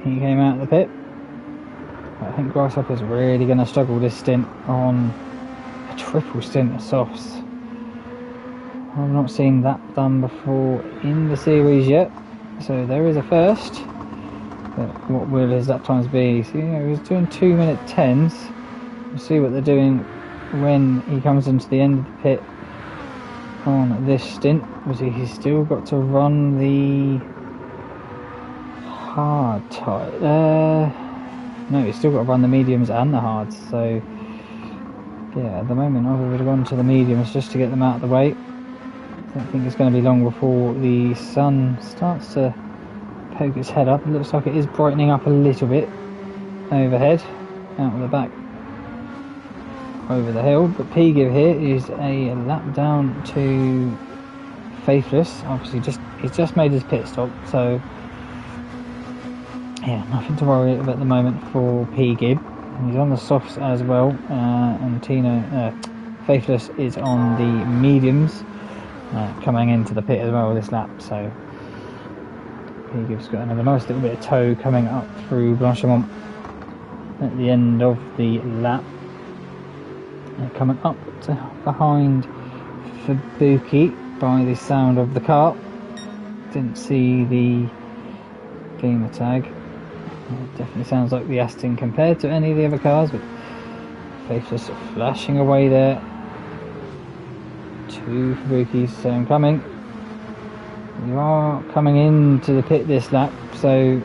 he came out of the pit. I think Grasshopper's really going to struggle this stint on a triple stint of softs. I've not seen that done before in the series yet, so there is a first. But what will his lap times be? So, he was doing 2-minute 10s. We'll see what they're doing when he comes into the end of the pit on this stint. Obviously he's still got to run the hard tyre. No, he's still got to run the mediums and the hards, so yeah, at the moment I would have gone to the mediums just to get them out of the way. I don't think it's going to be long before the sun starts to poke its head up. It looks like it is brightening up a little bit overhead, out of the back, over the hill. But P-Give here is a lap down to Faithless. Obviously he's just made his pit stop, so yeah, nothing to worry about at the moment for P-Give. He's on the softs as well, and Faithless is on the mediums, coming into the pit as well this lap, so P-Giv's got another nice little bit of tow coming up through Blanchimont at the end of the lap. Coming up to behind Fubuki by the sound of the car. Didn't see the gamer tag. It definitely sounds like the Aston compared to any of the other cars, but Faithless flashing away there. Two Fubukis, so I'm coming. You are coming into the pit this lap, so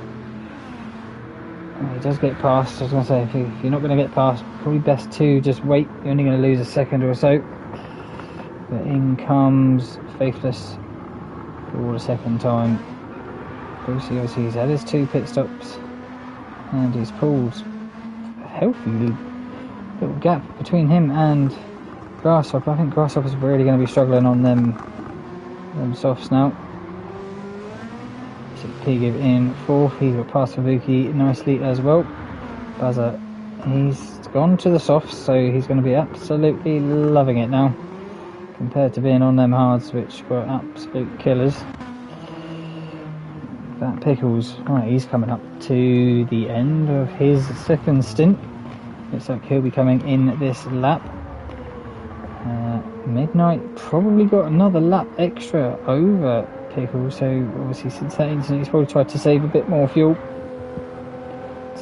he does get past. I was going to say, if you're not going to get past, probably best to just wait. You're only going to lose a second or so. But in comes Faithless for the second time. Brucey, obviously he's had his 2 pit stops, and he's pulled a healthy little gap between him and Grasshopper. I think Grasshopper's really going to be struggling on them softs now. P-Give in 4th, he's got past Fubuki nicely as well. Buzzer, he's gone to the softs, so he's going to be absolutely loving it now, compared to being on them hards, which were absolute killers. That Pickles, right, he's coming up to the end of his second stint. Looks like he'll be coming in this lap. Midnight probably got another lap extra over Pickles, so obviously since that incident he's probably tried to save a bit more fuel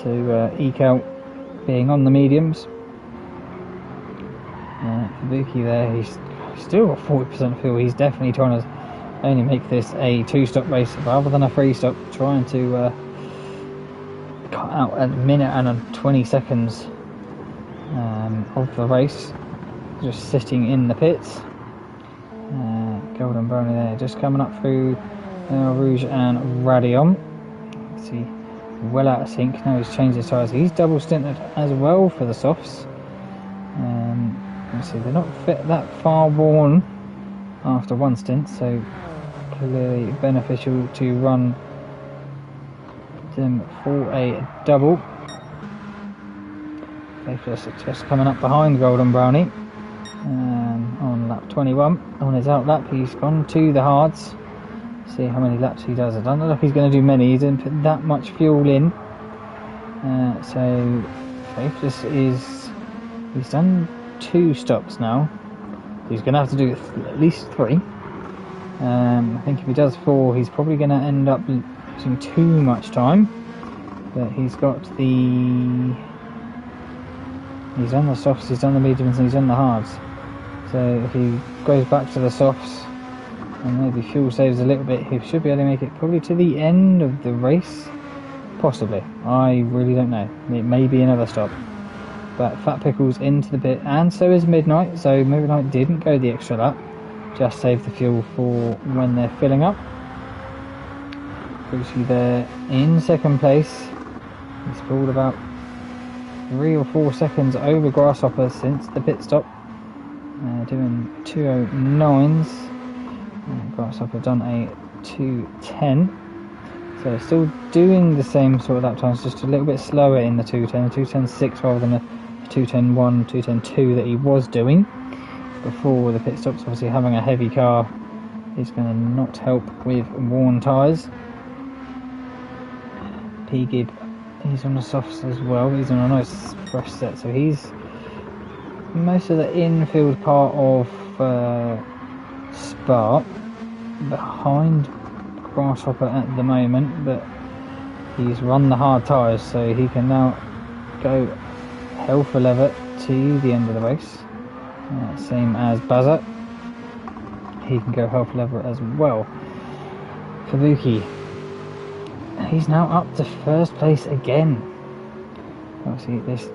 to eke out being on the mediums. Fubuki there, he's still got 40% fuel. He's definitely trying to only make this a 2-stop race rather than a 3-stop, trying to cut out a minute and 20 seconds of the race, just sitting in the pits. Golden Brownie there, just coming up through Rouge and Radion. See, well out of sync. Now he's changed his tyres. He's double stinted as well for the softs. See, they're not that far worn after one stint, so clearly beneficial to run them for a double. Faithless just coming up behind Golden Brownie on lap 21. On his out lap, he's gone to the hards. See how many laps he does. I don't know if he's going to do many. He didn't put that much fuel in. So Faithless he's done 2 stops now. He's going to have to do at least 3. I think if he does 4, he's probably going to end up losing too much time. But he's got he's on the softs, he's on the mediums, and he's on the hards. So if he goes back to the softs and maybe fuel saves a little bit, he should be able to make it probably to the end of the race. Possibly. I really don't know. It may be another stop. But Fat Pickles into the pit, and so is Midnight. So Midnight didn't go the extra lap, just save the fuel for when they're filling up. Brucey there in second place. He's pulled about 3 or 4 seconds over Grasshopper since the pit stop. Doing 2:09s. Grasshopper done a 2:10. So still doing the same sort of lap times, just a little bit slower in the 2:10. 2:10.6 rather than the 2:10.1, 2:10.2 that he was doing before the pit stops. Obviously having a heavy car is going to not help with worn tyres. P-Gib, he's on the softs as well. He's on a nice fresh set, so he's most of the infield part of Spa, behind Grasshopper at the moment, but he's run the hard tyres, so he can now go hell for leather to the end of the race. Same as Buzzer. he can go half level as well. Kabuki, he's now up to first place again. Obviously this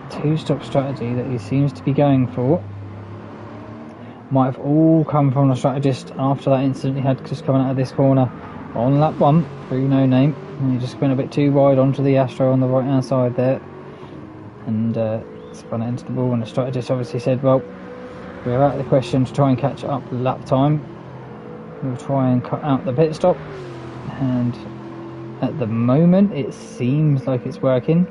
two-stop strategy that he seems to be going for might have all come from the strategist after that incident he had just coming out of this corner on lap 1 through No Name, and he just went a bit too wide onto the Astro on the right hand side there and spun it into the ball, and the strategist obviously said, well, we're out of the question to try and catch up lap time, we'll try and cut out the pit stop, and at the moment it seems like it's working.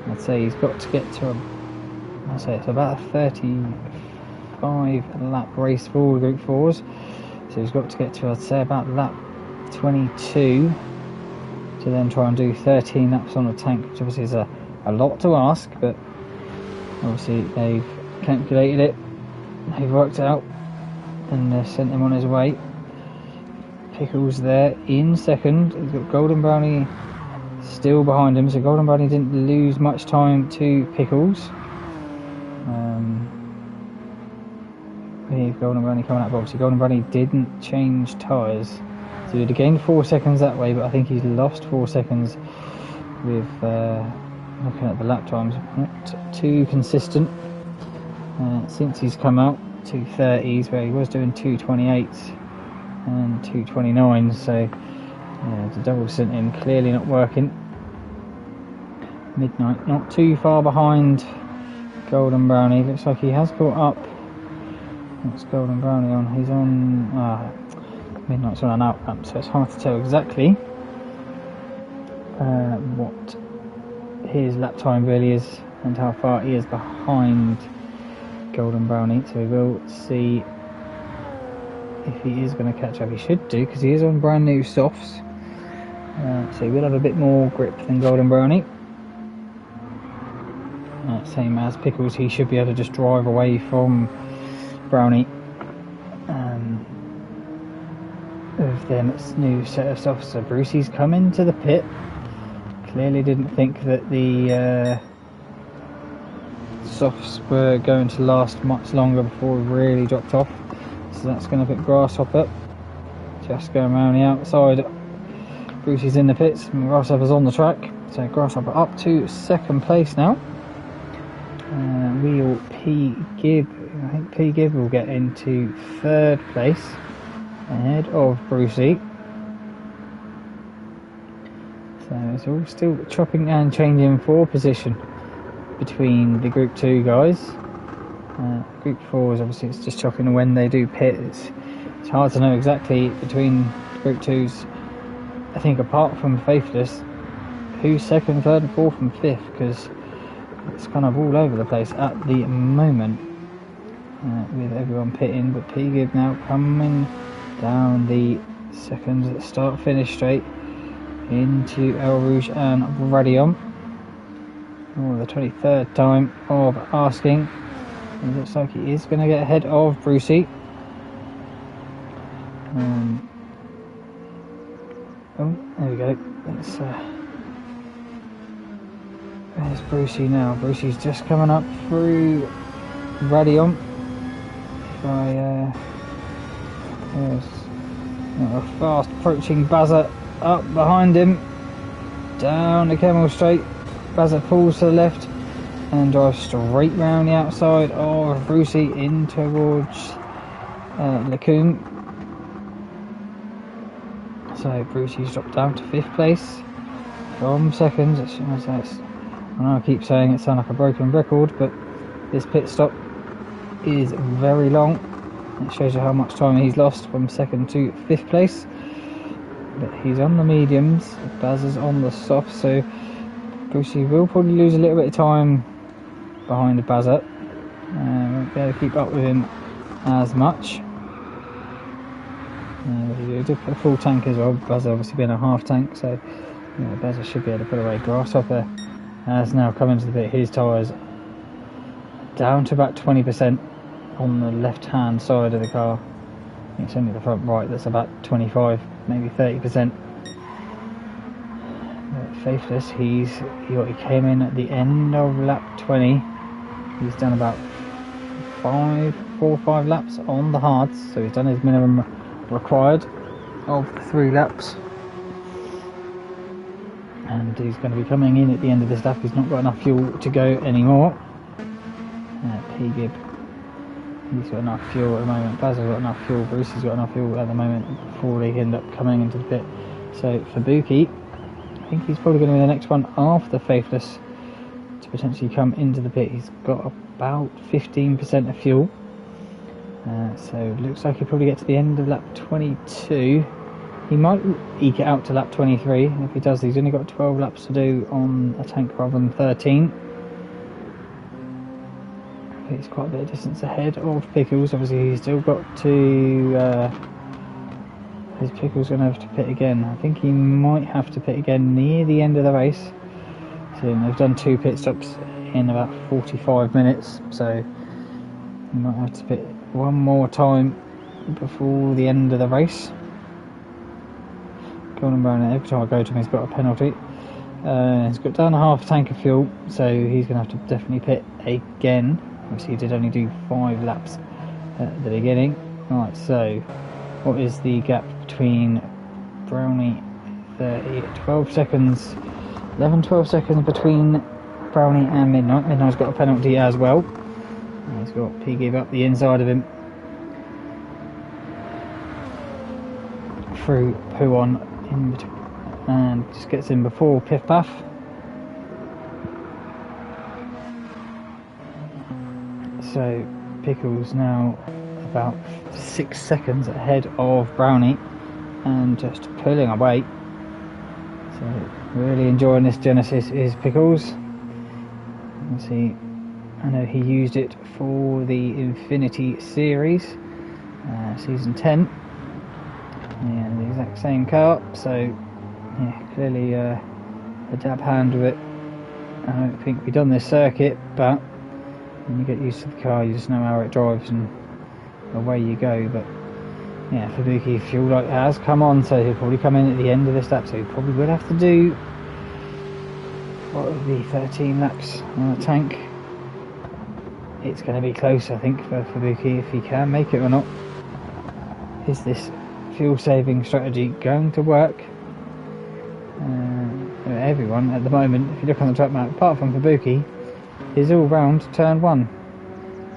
I'd say he's got to get to I'd say it's about a 35 lap race for Group 4s, so he's got to get to, I'd say, about lap 22 to then try and do 13 laps on the tank, which obviously is a lot to ask, but obviously they've calculated it, they've worked it out, and they've sent him on his way. Pickles there in second, he's got Golden Brownie still behind him, so Golden Brownie didn't lose much time to Pickles. With Golden Brownie coming up, obviously Golden Brownie didn't change tyres, so he'd have gained 4 seconds that way, but I think he's lost 4 seconds with looking at the lap times, not too consistent since he's come out. 2:30s where he was doing 2:28s and 2:29, so the double sync clearly not working. Midnight not too far behind Golden Brownie, looks like he has caught up. What's Golden Brownie on? He's on Midnight's on an out ramp, so it's hard to tell exactly what his lap time really is and how far he is behind Golden Brownie, so we will see if he is going to catch up. He should do, because he is on brand new softs, so he will have a bit more grip than Golden Brownie. Same as Pickles, he should be able to just drive away from Brownie with their new set of softs. So Brucey's come into the pit, clearly didn't think that the softs were going to last much longer before we really dropped off, so that's going to put Grasshopper just going around the outside. Brucey's in the pits and Grasshopper's on the track, so Grasshopper up to second place now. Wheel P Gibb, I think P Gibb will get into third place ahead of Brucey. So it's all still chopping and changing for position between the Group 2 guys. Group 4 is obviously, it's just chopping when they do pit. It's hard to know exactly between Group 2s, I think, apart from Faithless, who's second, third and fourth and fifth, because it's kind of all over the place at the moment with everyone pitting. But P Gibb now coming down the second start finish straight into El Rouge and Radion. Oh, the 23rd time of asking. It looks like he is going to get ahead of Brucey. Oh, there we go. There's Brucey now. Brucey's just coming up through Radion. There's a fast approaching Bazza up behind him. Down the Kemmel Straight. Bazza pulls to the left and drives straight round the outside of Brucey in towards Lacoon. So Brucey's dropped down to 5th place from second. I know I keep saying it sounds like a broken record, but this pit stop is very long. It shows you how much time he's lost from second to 5th place. But he's on the mediums, Baz is on the soft, so Brucey will probably lose a little bit of time behind the Bazza. Won't be able to keep up with him as much. He did put a full tank as well, Bazza obviously being a half tank, so Bazza should be able to put away. Grasshopper has now come into the pit, his tyres down to about 20% on the left hand side of the car. I think it's only the front right that's about 25, maybe 30%. Faithless, he came in at the end of lap 20. He's done about 5 4 or 5 laps on the hards, so he's done his minimum required of 3 laps. And he's going to be coming in at the end of this lap. He's not got enough fuel to go anymore. P-Gib, he's got enough fuel at the moment. Bazza's got enough fuel. Brucey's got enough fuel at the moment before they end up coming into the pit. So Fabuki, I think he's probably going to be the next one after Faithless to potentially come into the pit. He's got about 15% of fuel. So it looks like he'll probably get to the end of lap 22. He might eke it out to lap 23. If he does, he's only got 12 laps to do on a tank rather than 13. It's quite a bit of distance ahead of Pickles. Obviously he's still got to... is Pickles going to have to pit again? I think he might have to pit again near the end of the race. So they've done 2 pit stops in about 45 minutes. So he might have to pit one more time before the end of the race. Golden Brown, every time I go to him he's got a penalty. He's got down a half tank of fuel, so he's going to have to definitely pit again. Obviously he did only do 5 laps at the beginning. Right, so what is the gap between Brownie 12 seconds, 11-12 seconds between Brownie and Midnight. Midnight's got a penalty as well. He's got P-Gib up the inside of him through Puon in between, and just gets in before Piff Puff. So Pickles now about 6 seconds ahead of Brownie and just pulling away. So really enjoying this Genesis is Pickles. You can see, I know he used it for the Infinity Series, Season 10. Yeah, the exact same car, so yeah, clearly a dab hand with it. I don't think we've done this circuit, but when you get used to the car you just know how it drives and away you go. But yeah, Fabuki fuel light has come on, so he'll probably come in at the end of this lap, so he probably will have to do, what would be 13 laps on a tank. It's going to be close, I think, for Fabuki if he can make it or not. Is this fuel saving strategy going to work? Everyone at the moment, if you look on the track map, apart from Fabuki, is all round turn 1.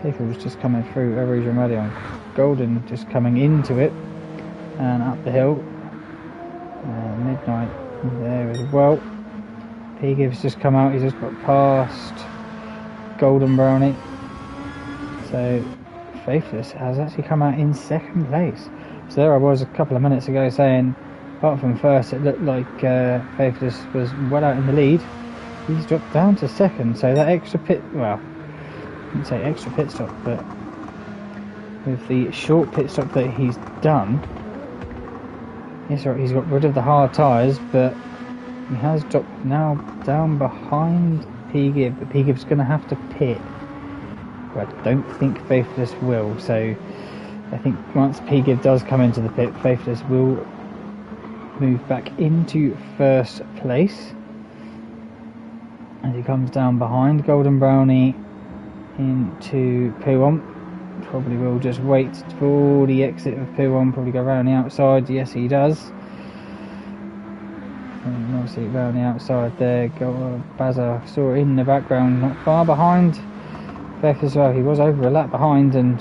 Pickles just coming through every ready on. Golden just coming into it and up the hill. Midnight there as well. P-Gib's just come out, he's just got past Golden Brownie. So Faithless has actually come out in 2nd place. So there I was a couple of minutes ago saying, apart from first, it looked like Faithless was well out in the lead. He's dropped down to 2nd, so that extra pit, well, I wouldn't say extra pit stop, but with the short pit stop that he's done, yes, right, he's got rid of the hard tyres, but he has dropped now down behind P-Gib, but P-Gib's going to have to pit. But I don't think Faithless will, so I think once P-Gib does come into the pit, Faithless will move back into 1st place. As he comes down behind Golden Brownie into P1. Probably will just wait for the exit of P1, probably go around the outside. Yes, he does. And obviously around the outside there, Bazza saw it in the background, not far behind Beck as well. He was over a lap behind and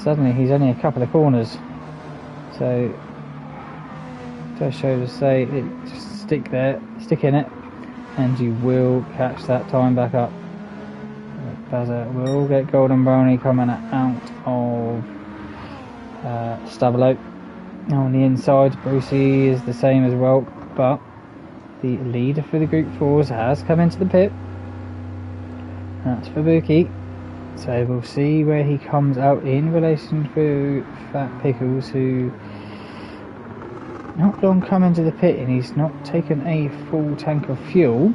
suddenly he's only a couple of corners. So it does show to say it, just stick in it, and you will catch that time back up. Bazza will get Golden Brownie coming out of Stabilo. On the inside, Brucey is the same as well, but the leader for the Group 4s has come into the pit. That's Fabuki. So we'll see where he comes out in relation to Fat Pickles, who not long come into the pit and he's not taken a full tank of fuel.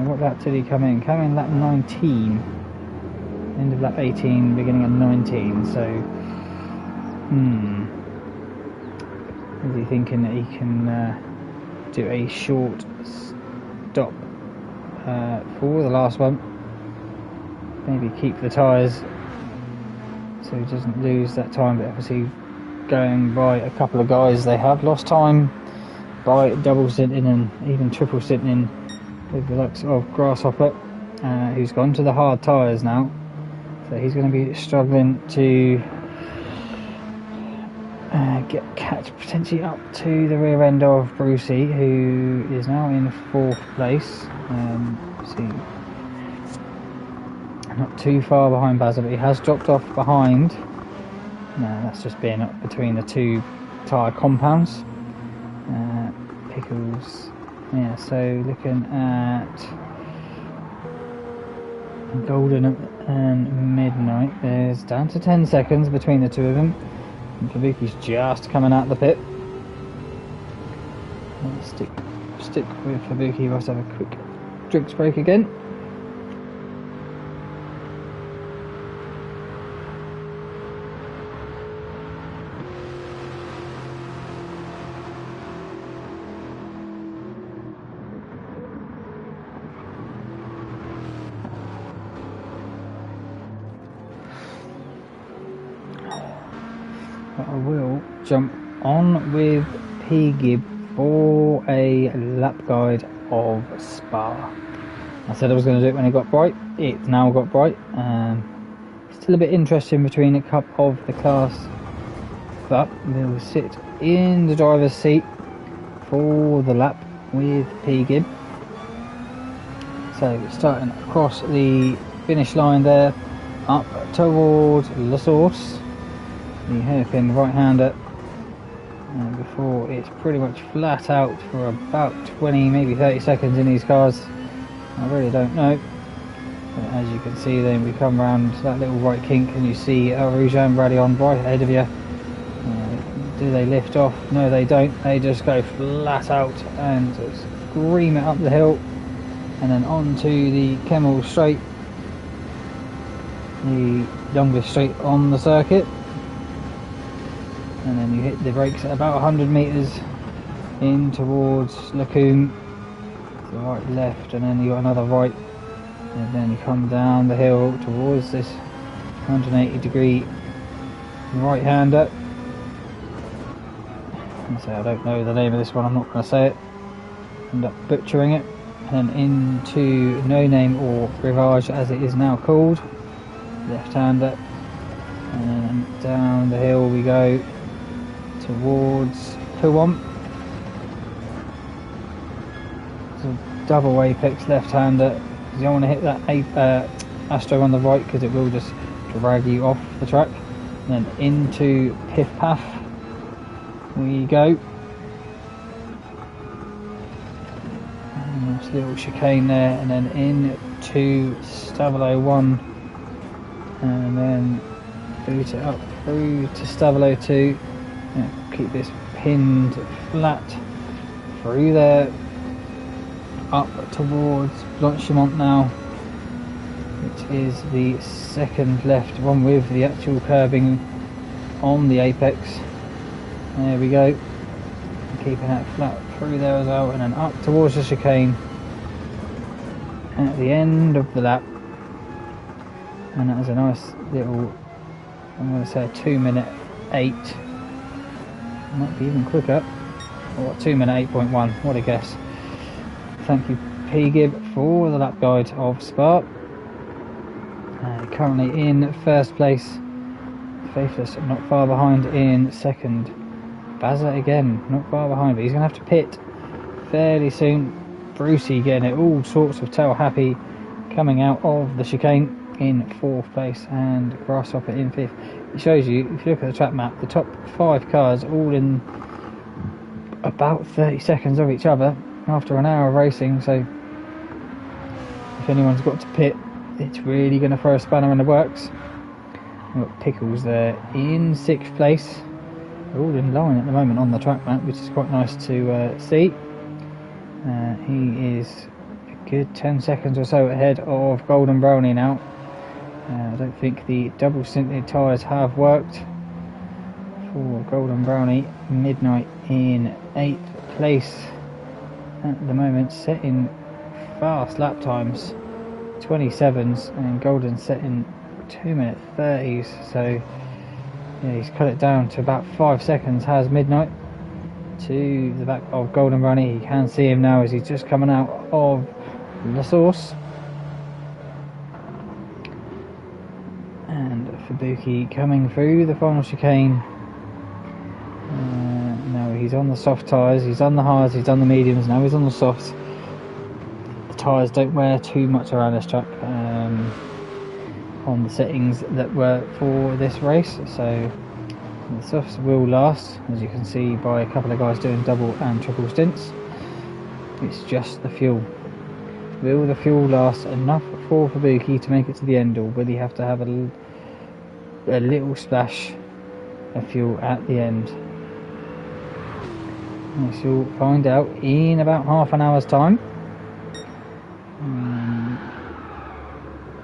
What lap did he come in? Come in lap 19. End of lap 18, beginning of 19. So, is he thinking that he can do a short stop for the last one? Maybe keep the tyres so he doesn't lose that time. But obviously going by a couple of guys, they have lost time by double stinting and even triple stinting with the likes of Grasshopper, who's gone to the hard tyres now, so he's going to be struggling to catch potentially up to the rear end of Brucey, who is now in 4th place. See, not too far behind Bazza, but he has dropped off behind. No, that's just being up between the two tyre compounds. Pickles, yeah, so looking at Golden and Midnight, there's down to 10 seconds between the two of them. And Fabuki's just coming out of the pit. Let's stick with Fabuki. Let's have a quick drinks break again. I will jump on with P-Gib for a lap guide of Spa. I said I was going to do it when it got bright. It's now got bright. Still a bit interesting between a couple of the class, but we'll sit in the driver's seat for the lap with P-Gib. So starting across the finish line there, up towards La Source. The hairpin right-hander, before it's pretty much flat out for about 20, maybe 30 seconds in these cars. I really don't know, but as you can see, then we come around that little right kink and you see El Rouge and Radeon right ahead of you. Do they lift off? No, they don't. They just go flat out and scream it up the hill and then onto the Kemmel straight, the longest straight on the circuit. And then you hit the brakes at about 100 metres in towards Lacombe, the right left, and then you got another right, and then you come down the hill towards this 180-degree right-hander. So I don't know the name of this one, I'm not going to say it, end up butchering it. And then into No Name, or Rivage as it is now called, left-hander, and then down the hill we go towards Puwamp. So double apex left-hander. You don't want to hit that Astro on the right because it will just drag you off the track. And then into Piff Paff we go. And nice little chicane there, and then into Stavilo 1, and then boot it up through to Stavilo 2. Keep this pinned flat through there, up towards Blanchimont now, which is the second left one with the actual curbing on the apex. There we go, keeping that flat through there as well, and then up towards the chicane at the end of the lap. And that was a nice little, I'm going to say a 2:08. Might be even quicker, or 2:08.1, what a guess. Thank you P-Gib for the lap guide of Spa. Currently in first place, Faithless not far behind in second. Bazza again not far behind, but he's going to have to pit fairly soon. Brucey getting it all sorts of tail happy coming out of the chicane in 4th place, and Grasshopper in 5th. It shows you, if you look at the track map, the top 5 cars all in about 30 seconds of each other after an hour of racing, so if anyone's got to pit, it's really going to throw a spanner in the works. We've got Pickles there in 6th place. They're all in line at the moment on the track map, which is quite nice to see. He is a good 10 seconds or so ahead of Golden Brownie now. I don't think the double sinted tyres have worked for Golden Brownie. Midnight in 8th place at the moment, setting fast lap times, 27s, and Golden setting 2-minute 30s, so yeah, he's cut it down to about 5 seconds, has Midnight, to the back of Golden Brownie. You can see him now as he's just coming out of the source. And Fubuki coming through the final chicane. No, he's on the soft tyres, he's on the hards, he's on the mediums, now he's on the softs. The tyres don't wear too much around this track on the settings that were for this race, so the softs will last, as you can see by a couple of guys doing double and triple stints. It's just the fuel. Will the fuel last enough for Fubuki to make it to the end, or will he have to have a little splash of fuel at the end? We shall find out in about half an hour's time.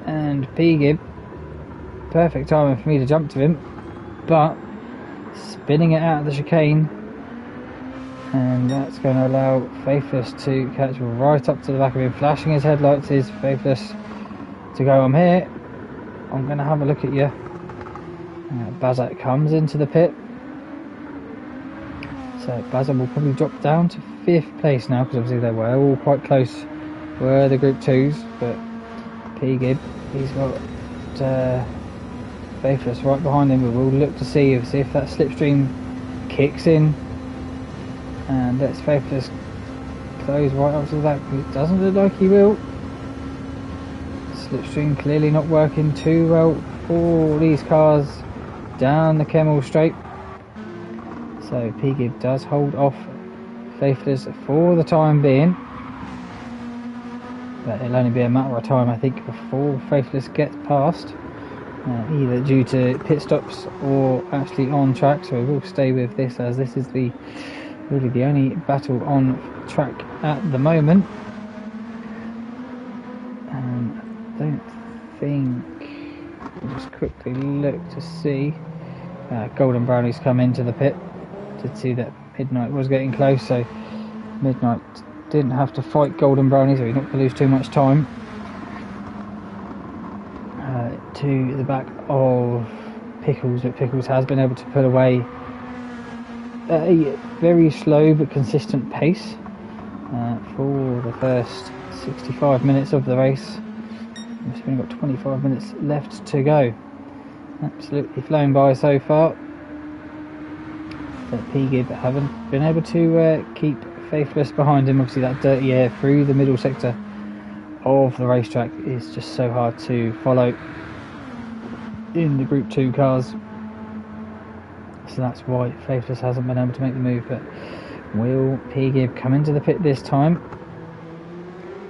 And P-Gib, perfect timing for me to jump to him, but spinning it out of the chicane, and that's going to allow Faithless to catch right up to the back of him. Flashing his headlights is Faithless to go, I'm here, I'm going to have a look at you. Bazat comes into the pit, so Bazat will probably drop down to 5th place now, because obviously they were all quite close, were the group 2s, but P-Gib, he's got Faithless right behind him. We will look to see if that slipstream kicks in and lets Faithless close right up to the back. It doesn't look like he will. Slipstream clearly not working too well for these cars down the Kemmel straight, so P-Gib does hold off Faithless for the time being, but it'll only be a matter of time, I think, before Faithless gets past, either due to pit stops or actually on track. So we will stay with this, as this is really the only battle on track at the moment. I don't think, I'll just quickly look to see, Golden Brownie's come into the pit to see that Midnight was getting close, so Midnight didn't have to fight Golden Brownie, so he's not going to lose too much time. To the back of Pickles, but Pickles has been able to put away a very slow but consistent pace for the first 65 minutes of the race. We've only got 25 minutes left to go. Absolutely flown by so far. But P-Gib haven't been able to keep Faithless behind him. Obviously that dirty air through the middle sector of the racetrack is just so hard to follow in the Group 2 cars, so that's why Faithless hasn't been able to make the move. But will P-Gib come into the pit this time?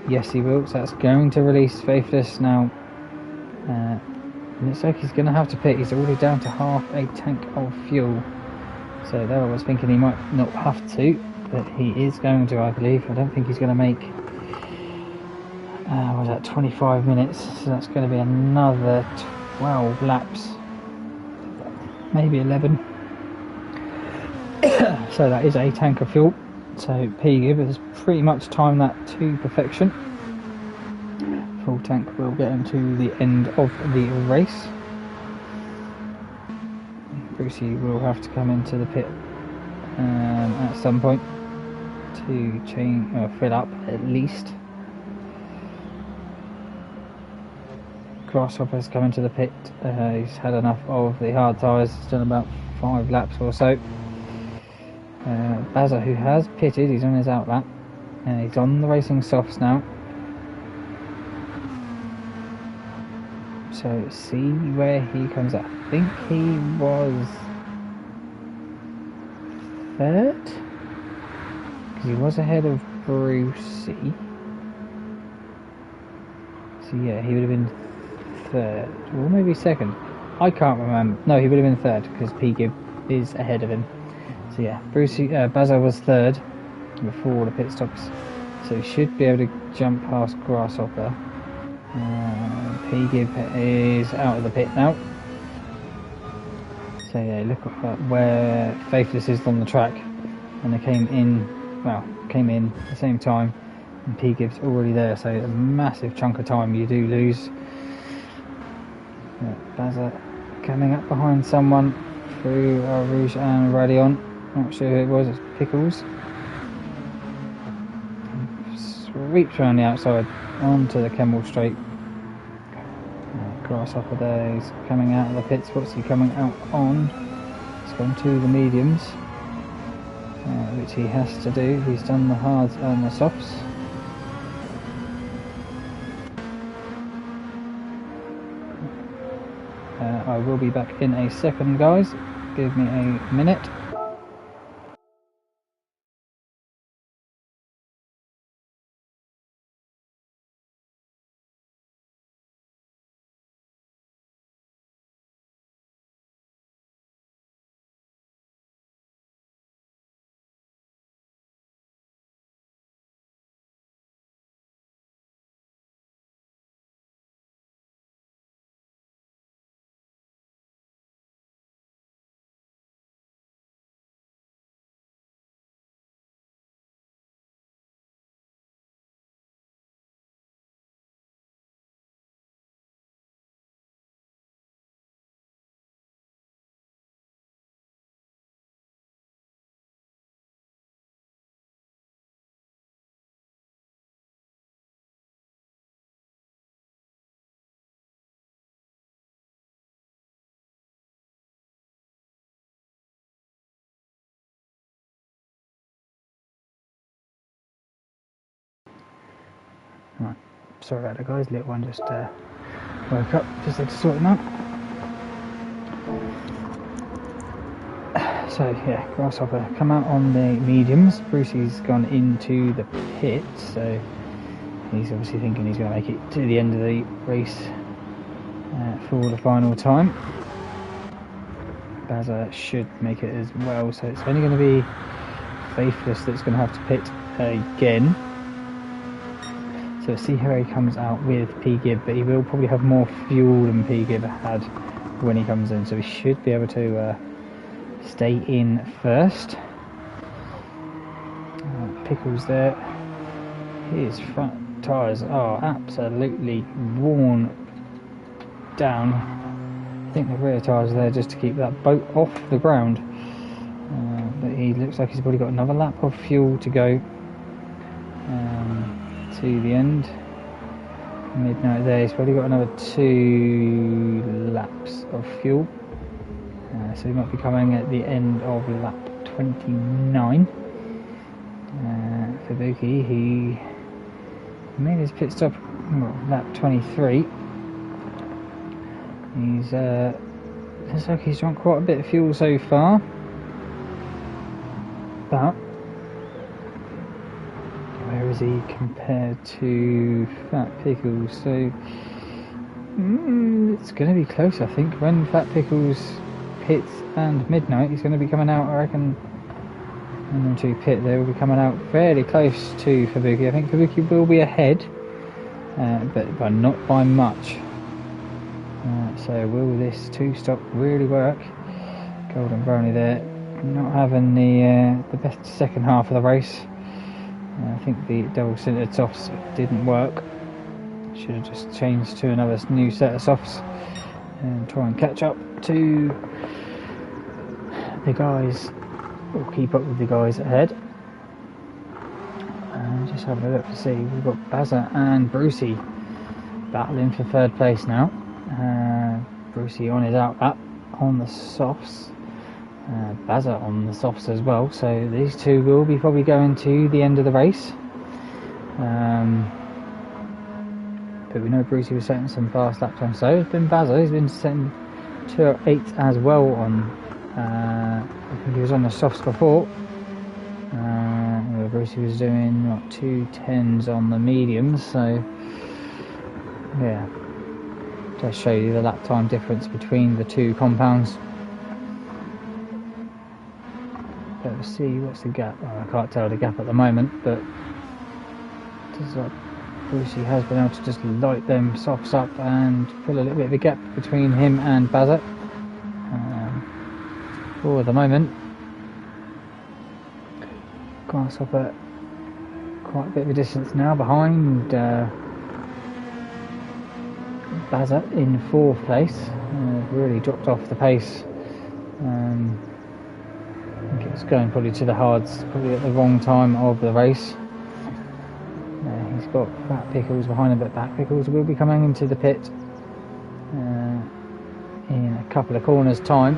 Yes, he will, so that's going to release Faithless now. Looks like he's going to have to pit. He's already down to half a tank of fuel, so there I was thinking he might not have to, but he is going to, I believe. I don't think he's going to make what was that, 25 minutes, so that's going to be another 12 laps, maybe 11. So that is a tank of fuel, so P-Gib has pretty much timed that to perfection. Full tank will get him to the end of the race. Brucey will have to come into the pit at some point to change or fill up at least. Grasshopper's come into the pit. He's had enough of the hard tyres. He's done about 5 laps or so. Bazza, who has pitted, he's on his out lap. He's on the racing softs now. So see where he comes out. I think he was 3rd, because he was ahead of Brucey. So yeah, he would have been 3rd, or maybe 2nd. I can't remember. No, he would have been 3rd because P-Gib is ahead of him. So yeah, Bazza was 3rd before the pit stops, so he should be able to jump past Grasshopper. P-Gib is out of the pit now. So yeah, look at where Faithless is on the track, and they came in at the same time, and P-Gib's already there, so a massive chunk of time you do lose. Bazza coming up behind someone through Rouge and Radion. Not sure who it was, it's Pickles. Sweeps around the outside onto the Kemmel Straight. Grasshopper there, he's coming out of the pits. What's he coming out on? He's gone to the mediums, which he has to do. He's done the hards and the softs. I will be back in a second, guys. Give me a minute. Right, sorry about that, guys. Little one just woke up. Just had to sort him out. So yeah, Grasshopper come out on the mediums. Brucey's gone into the pit, so he's obviously thinking he's going to make it to the end of the race for the final time. Bazza should make it as well, so it's only going to be Faithless that's going to have to pit again. So see how he comes out with P-Gib, but he will probably have more fuel than P-Gib had when he comes in, so he should be able to stay in first. Pickles there. His front tyres are absolutely worn down. I think the rear tyres are there just to keep that boat off the ground. But he looks like he's probably got another lap of fuel to go to the end. Midnight there, he's probably got another 2 laps of fuel. So he might be coming at the end of lap 29. Fubuki, he made his pit stop lap 23. He's looks like he's drunk quite a bit of fuel so far, but where is he compared to Fat Pickles? So it's going to be close, I think. When Fat Pickles pits and Midnight, he's going to be coming out, I reckon, when them two pit, they will be coming out fairly close to Fubuki. I think Fubuki will be ahead, but not by much. So will this 2-stop really work? Golden Brownie there, not having the best second half of the race. I think the double centered softs didn't work. Should have just changed to another new set of softs and try and catch up to the guys, or keep up with the guys ahead. And just having a look to see, we've got Bazza and Brucey battling for third place now. Brucey on his out lap on the softs, Bazza on the softs as well, so these two will be probably going to the end of the race. But we know Brucey was setting some fast lap times, so it's been Bazza, he's been setting 2:08 as well on, I think he was on the softs before. Brucey was doing what, 2:10s on the mediums, so yeah, just show you the lap time difference between the two compounds. Let's see, what's the gap? Oh, I can't tell the gap at the moment, but it looks like Brucey has been able to just light them softs up and put a little bit of a gap between him and Bazza. For the moment, Grasshopper quite a bit of a distance now behind Bazza Bazza in 4th place. Really dropped off the pace. I think it was going probably to the hards, probably at the wrong time of the race. He's got Fat Pickles behind him, but Fat Pickles will be coming into the pit in a couple of corners time.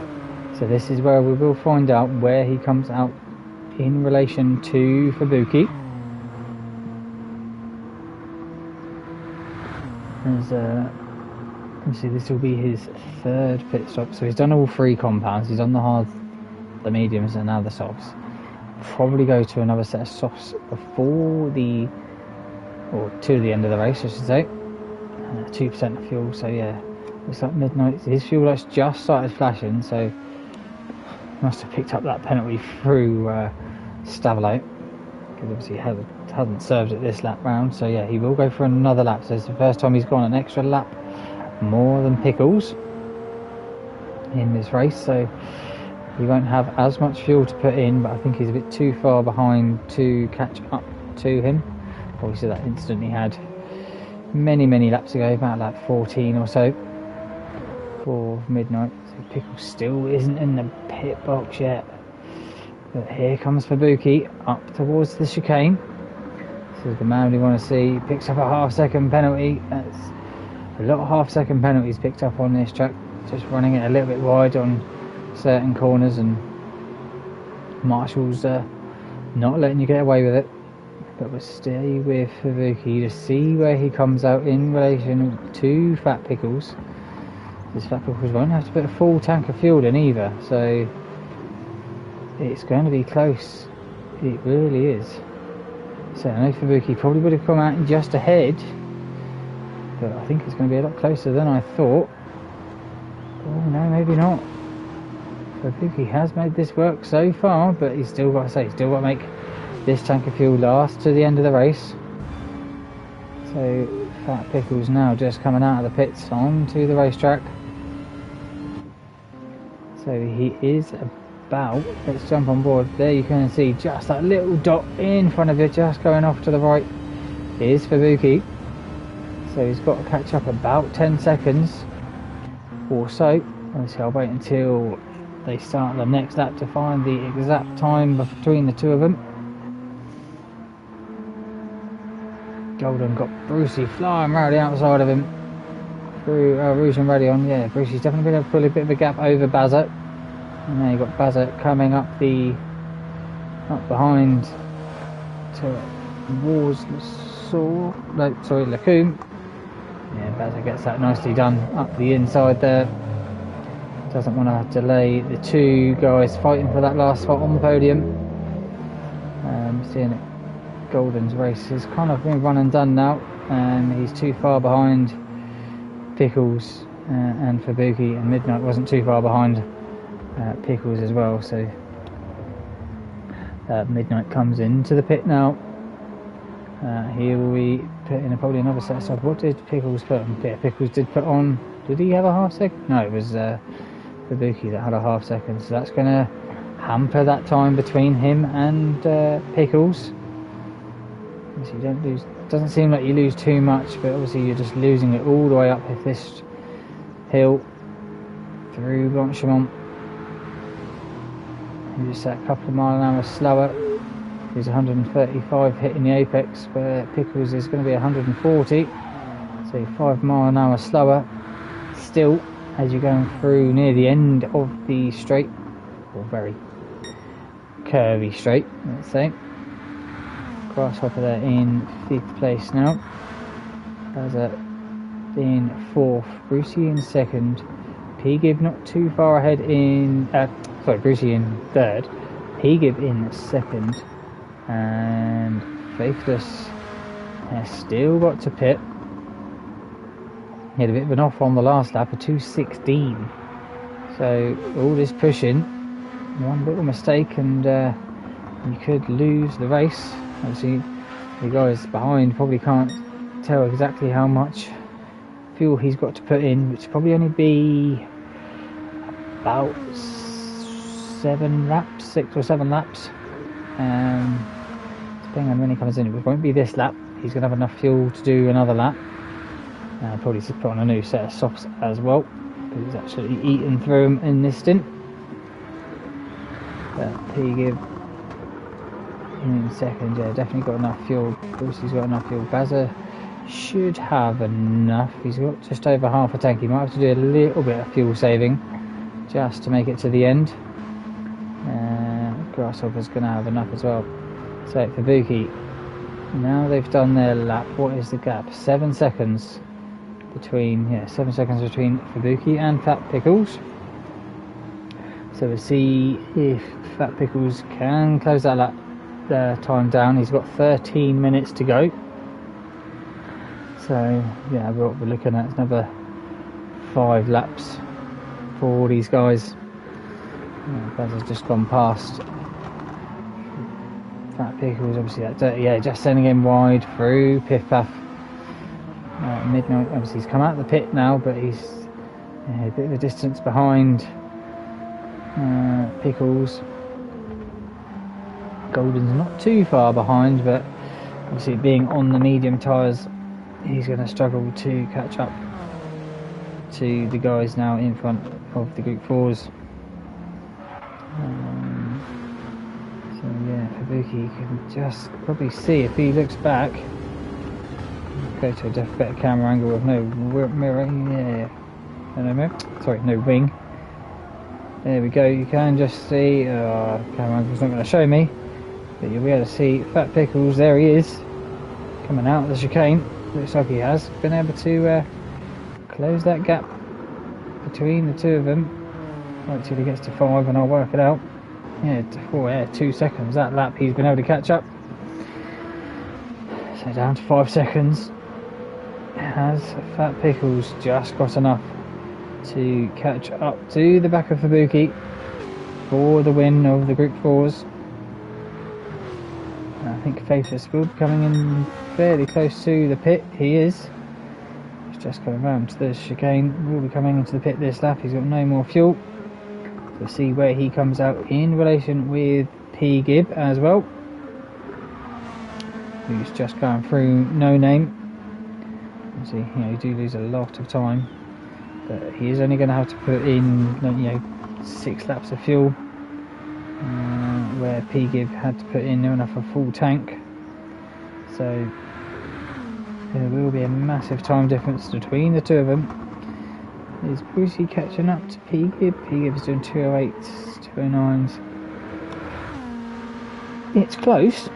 So this is where we will find out where he comes out in relation to Fubuki. Obviously this will be his 3rd pit stop, so he's done all 3 compounds. He's done the hards, the mediums and now the softs. Probably go to another set of softs before or to the end of the race, I should say. 2% of fuel, so yeah, it's like midnight. His fuel lights just started flashing, so he must have picked up that penalty through Stavelite, because obviously he hasn't served it this lap round. So yeah, he will go for another lap. So it's the first time he's gone an extra lap more than Pickles in this race, so he won't have as much fuel to put in, but I think he's a bit too far behind to catch up to him. Obviously that incident he had many laps ago, about lap 14 or so for midnight. So Pickles still isn't in the pit box yet, but here comes Fubuki up towards the chicane. This is the man we want to see. He picks up a half-second penalty. That's a lot of half-second penalties picked up on this track, just running it a little bit wide on certain corners, and Marshall's not letting you get away with it. But we'll stay with Fubuki to see where he comes out in relation to Fat Pickles. This Fat Pickles won't have to put a full tank of fuel in either, so it's going to be close. It really is. So I know Fubuki probably would have come out just ahead, but I think it's going to be a lot closer than I thought. Oh no, maybe not. Fubuki has made this work so far, but he's still got to make this tank of fuel last to the end of the race. So Fat Pickles now just coming out of the pits onto the racetrack. So he is about, let's jump on board. There you can see just that little dot in front of it, just going off to the right, is Fubuki. So he's got to catch up about 10 seconds or so. Obviously I'll wait until they start the next lap to find the exact time between the two of them. Golden got Brucey flying round the outside of him through Rouge and Radion. Yeah, Brucey's definitely been able to pull a bit of a gap over Bazza. And now you've got Bazza coming up behind towards Lacombe. Yeah, Bazza gets that nicely done up the inside there. Doesn't want to delay the two guys fighting for that last spot on the podium. Seeing it, Golden's race has kind of been run and done now, and he's too far behind Pickles and Fubuki, and Midnight wasn't too far behind Pickles as well. So Midnight comes into the pit now. He will be putting probably another set of stuff. What did Pickles put on? Yeah, Pickles did put on. Did he have a half second? No, it was Fubuki that had a half second. So that's going to hamper that time between him and Pickles. So you don't lose. Doesn't seem like you lose too much, but obviously you're just losing it all the way up this hill through Blanchemont. He's just a couple of miles an hour slower. He's 135 hitting the apex, where Pickles is going to be 140. So 5 miles an hour slower. Still, as you're going through near the end of the straight, or very curvy straight, let's say. Grasshopper there in 5th place now. Bazza in 4th, Brucey in 2nd, P-Gib not too far ahead in, Brucey in 3rd, P-Gib in 2nd, and Faithless has still got to pit. He had a bit of an off on the last lap, a 2:16. So all this pushing, one little mistake and you could lose the race. Obviously the guys behind probably can't tell exactly how much fuel he's got to put in, which will probably only be about 7 laps, 6 or 7 laps, depending on when he comes in. It won't be this lap. He's going to have enough fuel to do another lap. Probably to put on a new set of softs as well, because he's actually eaten through them in this stint. But P-Gib in second, yeah, definitely got enough fuel. Brucey's got enough fuel. Bazza should have enough. He's got just over half a tank. He might have to do a little bit of fuel saving just to make it to the end. Grasshopper's going to have enough as well. So Fubuki, now they've done their lap. What is the gap? 7 seconds between, 7 seconds between Fubuki and Fat Pickles. So we'll see if Fat Pickles can close that lap time down. He's got 13 minutes to go. So yeah, what we're looking at is another 5 laps for these guys. Baz has just gone past Fat Pickles, obviously that dirty, just sending him wide through Piff Paff. Midnight, obviously he's come out of the pit now, but he's a bit of a distance behind Pickles. Golden's not too far behind, but obviously being on the medium tyres, he's going to struggle to catch up to the guys now in front of the Group 4s. So yeah, Fubuki can just probably see if he looks back. Go to a better camera angle with no mirror. No mirror. Sorry, no wing. There we go. You can just see. Camera angle's not going to show me, but you'll be able to see Fat Pickles. There he is, coming out of the chicane. Looks like he has been able to close that gap between the two of them. Wait till he gets to 5 and I'll work it out. 2 seconds. That lap he's been able to catch up. So down to 5 seconds. Has Fat Pickles just got enough to catch up to the back of Fubuki for the win of the Group 4s? I think Faithless will be coming in fairly close to the pit. He is. He's just coming round to the chicane. Will be coming into the pit this lap. He's got no more fuel. We'll see where he comes out in relation with P-Gib as well, who's just going through No Name. See, you do lose a lot of time, but he is only going to have to put in 6 laps of fuel, where P-Gib had to put in near enough a full tank. So there will be a massive time difference between the two of them. Is Brucey catching up to P-Gib? P-Gib is doing 208s, 209s. It's close.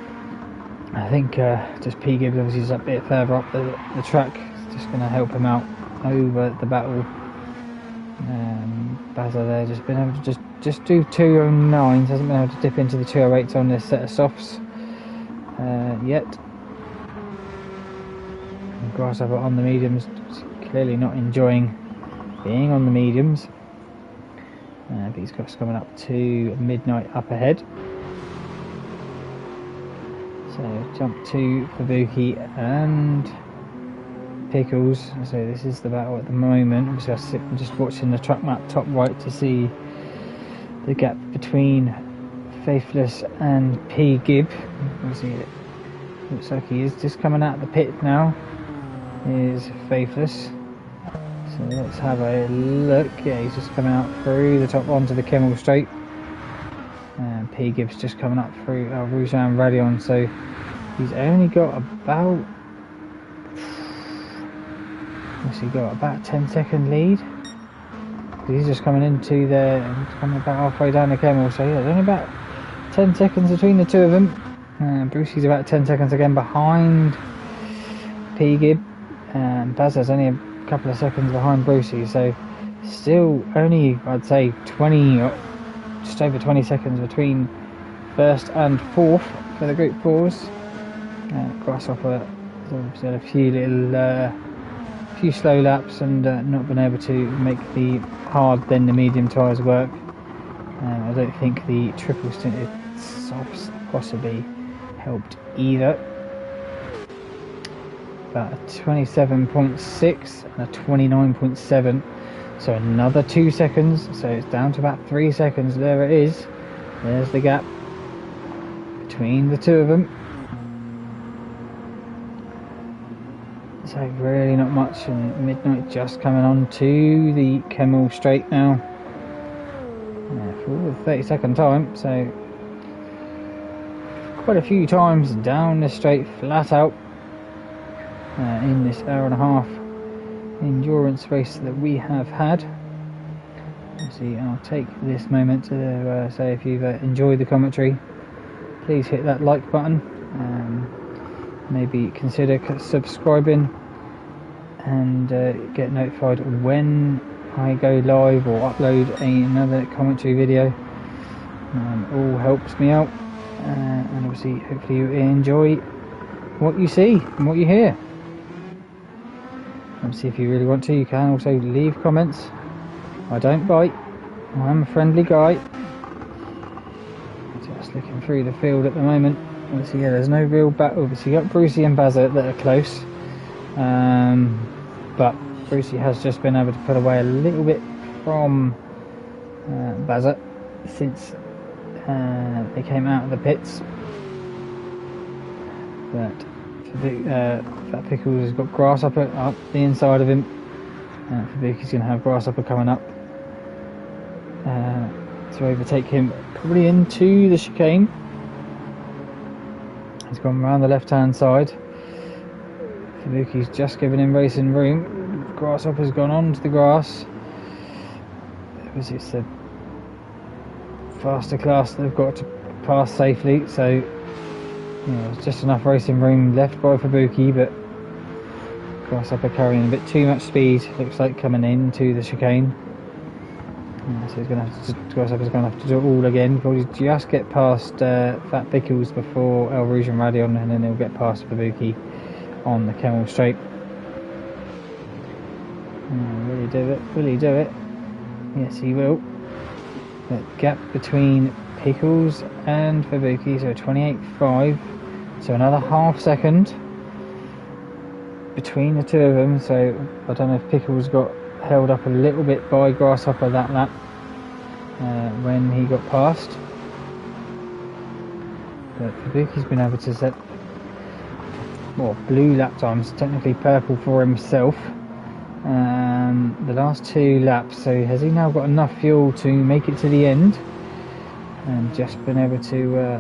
I think just P-Gib obviously is a bit further up the track. It's just going to help him out over the battle. Bazza there just been able to just do 209s. Hasn't been able to dip into the 208s on this set of softs yet. And Grasshopper on the mediums, clearly not enjoying being on the mediums. But he's got coming up to Midnight up ahead. So jump to Fubuki and Pickles. So this is the battle at the moment. Obviously I'm just watching the track map top right to see the gap between Faithless and P-Gib. Obviously it looks like he is just coming out of the pit now. Here's Faithless. So let's have a look. Yeah, he's just coming out through the top onto the Kemmel Straight. And P-Gib's just coming up through Rouge and Radion. So he's only got about 10-second lead. He's just coming into there and coming about halfway down the Kemmel. So yeah, there's only about 10 seconds between the two of them. Brucey's about 10 seconds again behind P-Gib. And Bazza's only a couple of seconds behind Brucey, so still only, I'd say, 20, just over 20 seconds between first and fourth for the Group 4s. Grasshopper has obviously had a few slow laps and not been able to make the hard then the medium tyres work. I don't think the triple stinted softs possibly helped either. About a 27.6 and a 29.7, so another 2 seconds, so it's down to about 3 seconds. There it is. There's the gap between the two of them. So really not much, and Midnight just coming on to the Kemmel straight now. For the 30-second time, so quite a few times down the straight flat out in this hour and a half endurance race that we have had. See, I'll take this moment to say, if you've enjoyed the commentary, please hit that like button, maybe consider subscribing, and get notified when I go live or upload another commentary video. All helps me out, and obviously hopefully you enjoy what you see and what you hear. Obviously, if you really want to, you can also leave comments. I don't bite, I'm a friendly guy. Just looking through the field at the moment. Obviously, yeah, there's no real battle. Obviously, you got Brucey and Bazza that are close, but Brucey has just been able to put away a little bit from Bazza since they came out of the pits. But Fat Pickles has got Grasshopper up the inside of him. Fabuki's going to have Grasshopper coming up to overtake him, probably into the chicane. He's gone around the left hand side. Fabuki's just given him racing room. Grasshopper's gone onto the grass. It's a faster class that they've got to pass safely, so there's just enough racing room left by Fabuki, but Grasshopper carrying a bit too much speed, looks like, coming into the chicane. So he's going to have to, Grasshopper's going to have to do it all again. Probably just get past Fat Pickles before El Rouge and Radion, and then he'll get past Fabuki on the Kemmel straight. Will he do it? Will he do it? Yes, he will. The gap between Pickles and Fabuki, so 28.5, so another half second between the two of them. So I don't know if Pickles got held up a little bit by Grasshopper that lap when he got past, but Fabuki's been able to set blue lap times, technically purple for himself, the last 2 laps. So has he now got enough fuel to make it to the end, and just been able to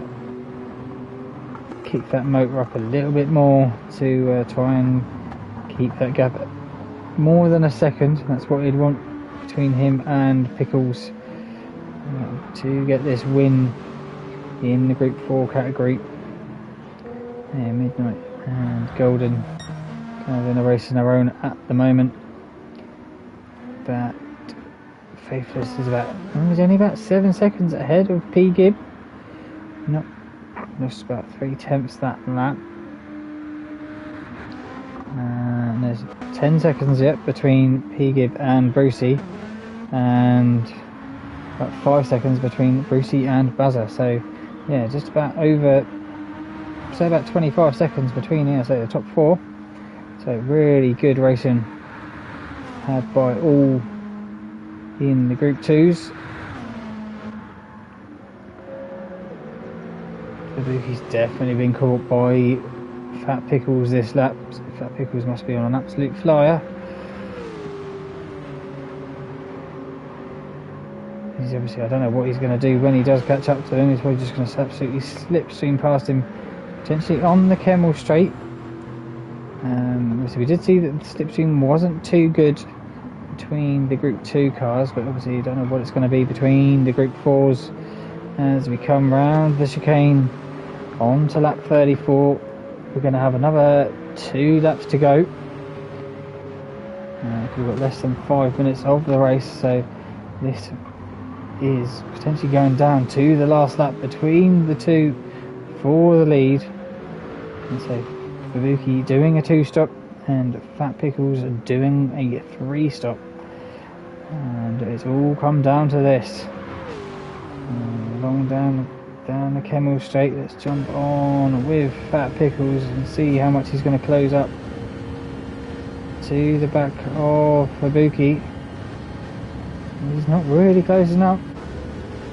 keep that motor up a little bit more to try and keep that gap more than a second. That's what he'd want between him and Pickles to get this win in the Group 4 category. Yeah, Midnight and Golden kind of in a race in their own at the moment, but Faithless is he's only about 7 seconds ahead of P Gib. Not just about 3/10 that lap. And there's 10 seconds yet between P Gib and Brucey, and about 5 seconds between Brucey and Bazza. So yeah, just about over, say about 25 seconds between here, so the top 4. So really good racing had by all in the Group 2s. Fabuki's definitely been caught by Fat Pickles this lap. So Fat Pickles must be on an absolute flyer. He's obviously, I don't know what he's going to do when he does catch up to him. He's probably just going to absolutely slipstream past him, potentially on the Kemmel straight. So we did see that the slipstream wasn't too good between the Group 2 cars, but obviously you don't know what it's going to be between the Group 4s as we come round the chicane on to lap 34. We're going to have another 2 laps to go. We've got less than 5 minutes of the race, so this is potentially going down to the last lap between the 2 for the lead. And so Fabuki doing a 2-stop and Fat Pickles doing a 3-stop, and it's all come down to this. Long down the Kemmel straight. Let's jump on with Fat Pickles and see how much he's going to close up to the back of Fabuki. He's not really closing up.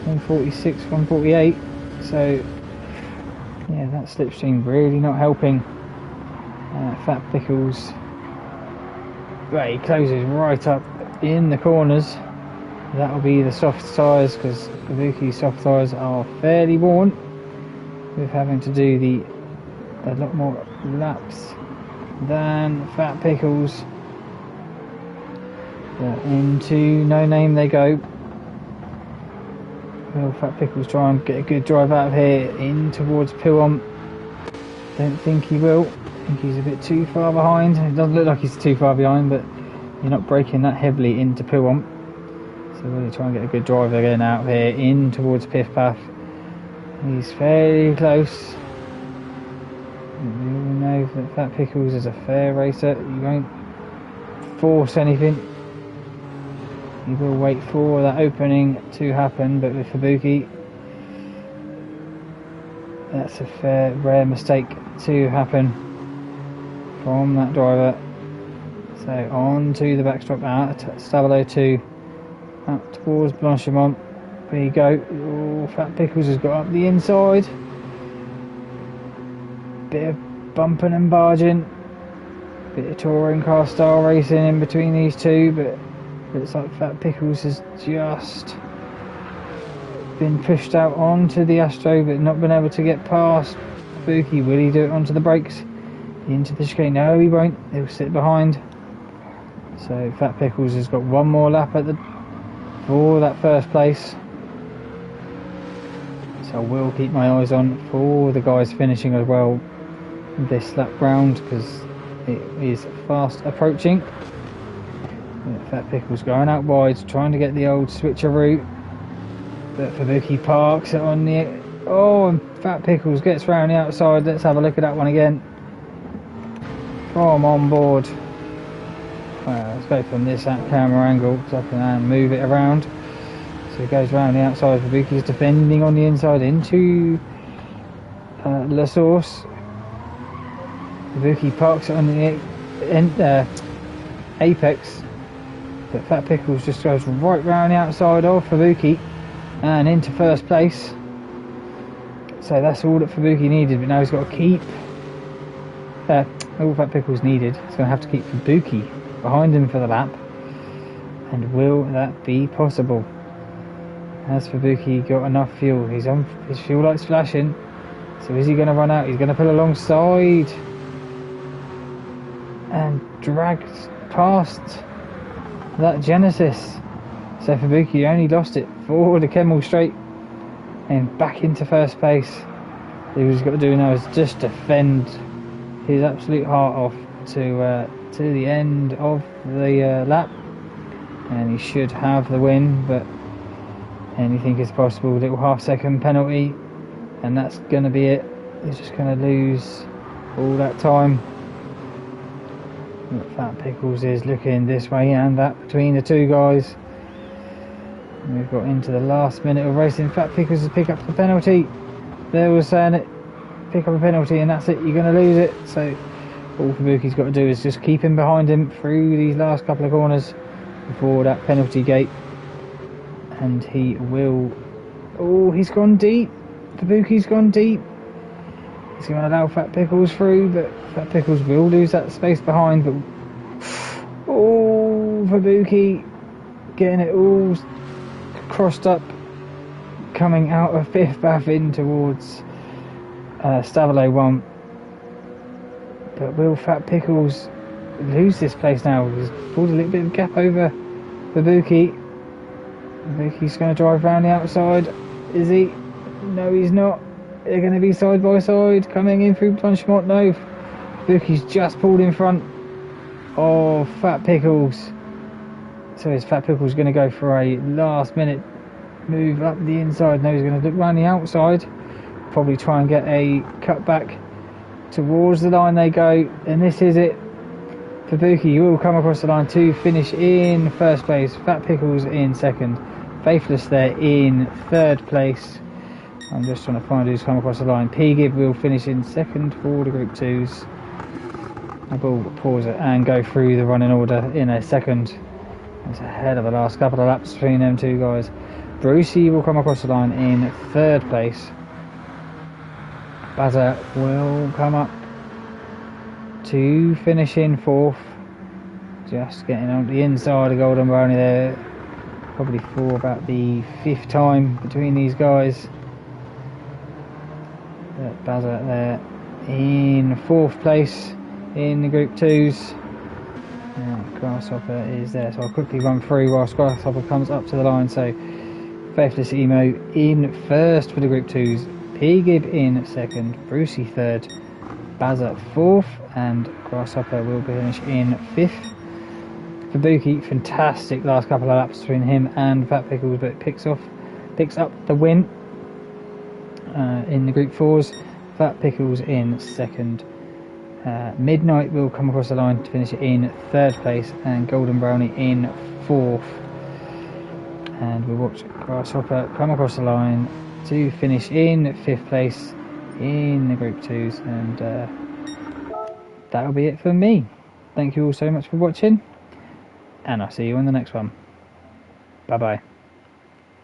146, 148. So yeah, that slipstream really not helping Fat Pickles But he closes right up in the corners. That'll be the soft tyres, because Ibuki's soft tyres are fairly worn with having to do a lot more laps than Fat Pickles. But into No Name they go. Will Fat Pickles try and get a good drive out of here in towards Pilon? Don't think he will. I think he's a bit too far behind. It doesn't look like he's too far behind, but you're not braking that heavily into Pilon. So really try and get a good drive again out of here in towards Piff Path. He's fairly close. You know that Fat Pickles is a fair racer. He won't force anything. He will wait for that opening to happen, but with Ibuki, that's a rare mistake to happen from that driver. So on to the backstop out at Stabilo 2, out towards Blanchimont. There you go. Oh, Fat Pickles has got up the inside. Bit of bumping and barging. Bit of touring car style racing in between these two, but looks like Fat Pickles has just been pushed out onto the Astro, but not been able to get past Ibuki. Will he do it onto the brakes? Into the chicane? No, he won't. He'll sit behind. So Fat Pickles has got one more lap for that first place. So I will keep my eyes on for the guys finishing as well this lap round, because it is fast approaching. Fat Pickles going out wide, trying to get the old switcheroo, but Ibuki parks it on the... Oh, and Fat Pickles gets round the outside. Let's have a look at that one again from on board. Let's go from this camera angle, because I can move it around. So it goes round the outside. Ibuki's defending on the inside into La Source. Ibuki parks it on the apex, but Fat Pickles just goes right round the outside of Ibuki and into first place. So that's all that Ibuki needed, but now he's got to keep all Fat Pickles needed. He's going to have to keep Ibuki behind him for the lap, and will that be possible? Has Ibuki got enough fuel? His fuel light's flashing, so is he going to run out? He's going to pull alongside and drag past that Genesis. So Ibuki only lost it for the Kemmel Straight and back into first place. All he's got to do now is just defend his absolute heart off to the end of the lap, and he should have the win, but anything is possible. Little half-second penalty, and that's going to be it. He's just going to lose all that time. Fat Pickles is looking this way and that between the two guys. We've got into the last minute of racing. Fat Pickles has picked up the penalty. There was saying it, pick up a penalty and that's it, you're going to lose it. So all Ibuki's got to do is just keep him behind him through these last couple of corners before that penalty gate, and he will... Oh, he's gone deep. Ibuki's gone deep. He's going to allow Fat Pickles through, but Fat Pickles will lose that space behind. But oh, Ibuki getting it all crossed up, coming out of fifth bath in towards Stabilo 1. But will Fat Pickles lose this place now? He's pulled a little bit of gap over Ibuki. Ibuki's going to drive around the outside. Is he? No, he's not. They're going to be side by side coming in through Blanchimont. No, Ibuki's just pulled in front of Fat Pickles. So is Fat Pickles going to go for a last minute move up the inside? No, he's going to look around the outside, probably try and get a cut back towards the line. They go, and this is it. Ibuki will come across the line to finish in first place. Fat Pickles in second. Faithless there in third place. I'm just trying to find who's come across the line. P-Gib will finish in second for the Group 2s. I will pause it and go through the running order in a second. It's ahead of the last couple of laps between them two guys. Brucey will come across the line in third place. Bazza will come up to finish in fourth. just getting on the inside of Golden Brownie there, probably for about the 5th time between these guys. Bazza there in 4th place in the Group 2s. Grasshopper is there, so I'll quickly run through whilst Grasshopper comes up to the line. So Faithless Emo in 1st for the Group 2s, P-Gib in 2nd, Brucey 3rd, Bazza 4th, and Grasshopper will finish in 5th. Fubuki, fantastic last couple of laps between him and Fat Pickles, but picks up the win in the Group 4s. Fat Pickles in 2nd. Midnight will come across the line to finish in 3rd place, and Golden Brownie in 4th. And we'll watch Grasshopper come across the line to finish in 5th place in the Group 2s, and that'll be it for me. Thank you all so much for watching, and I'll see you on the next one. Bye bye.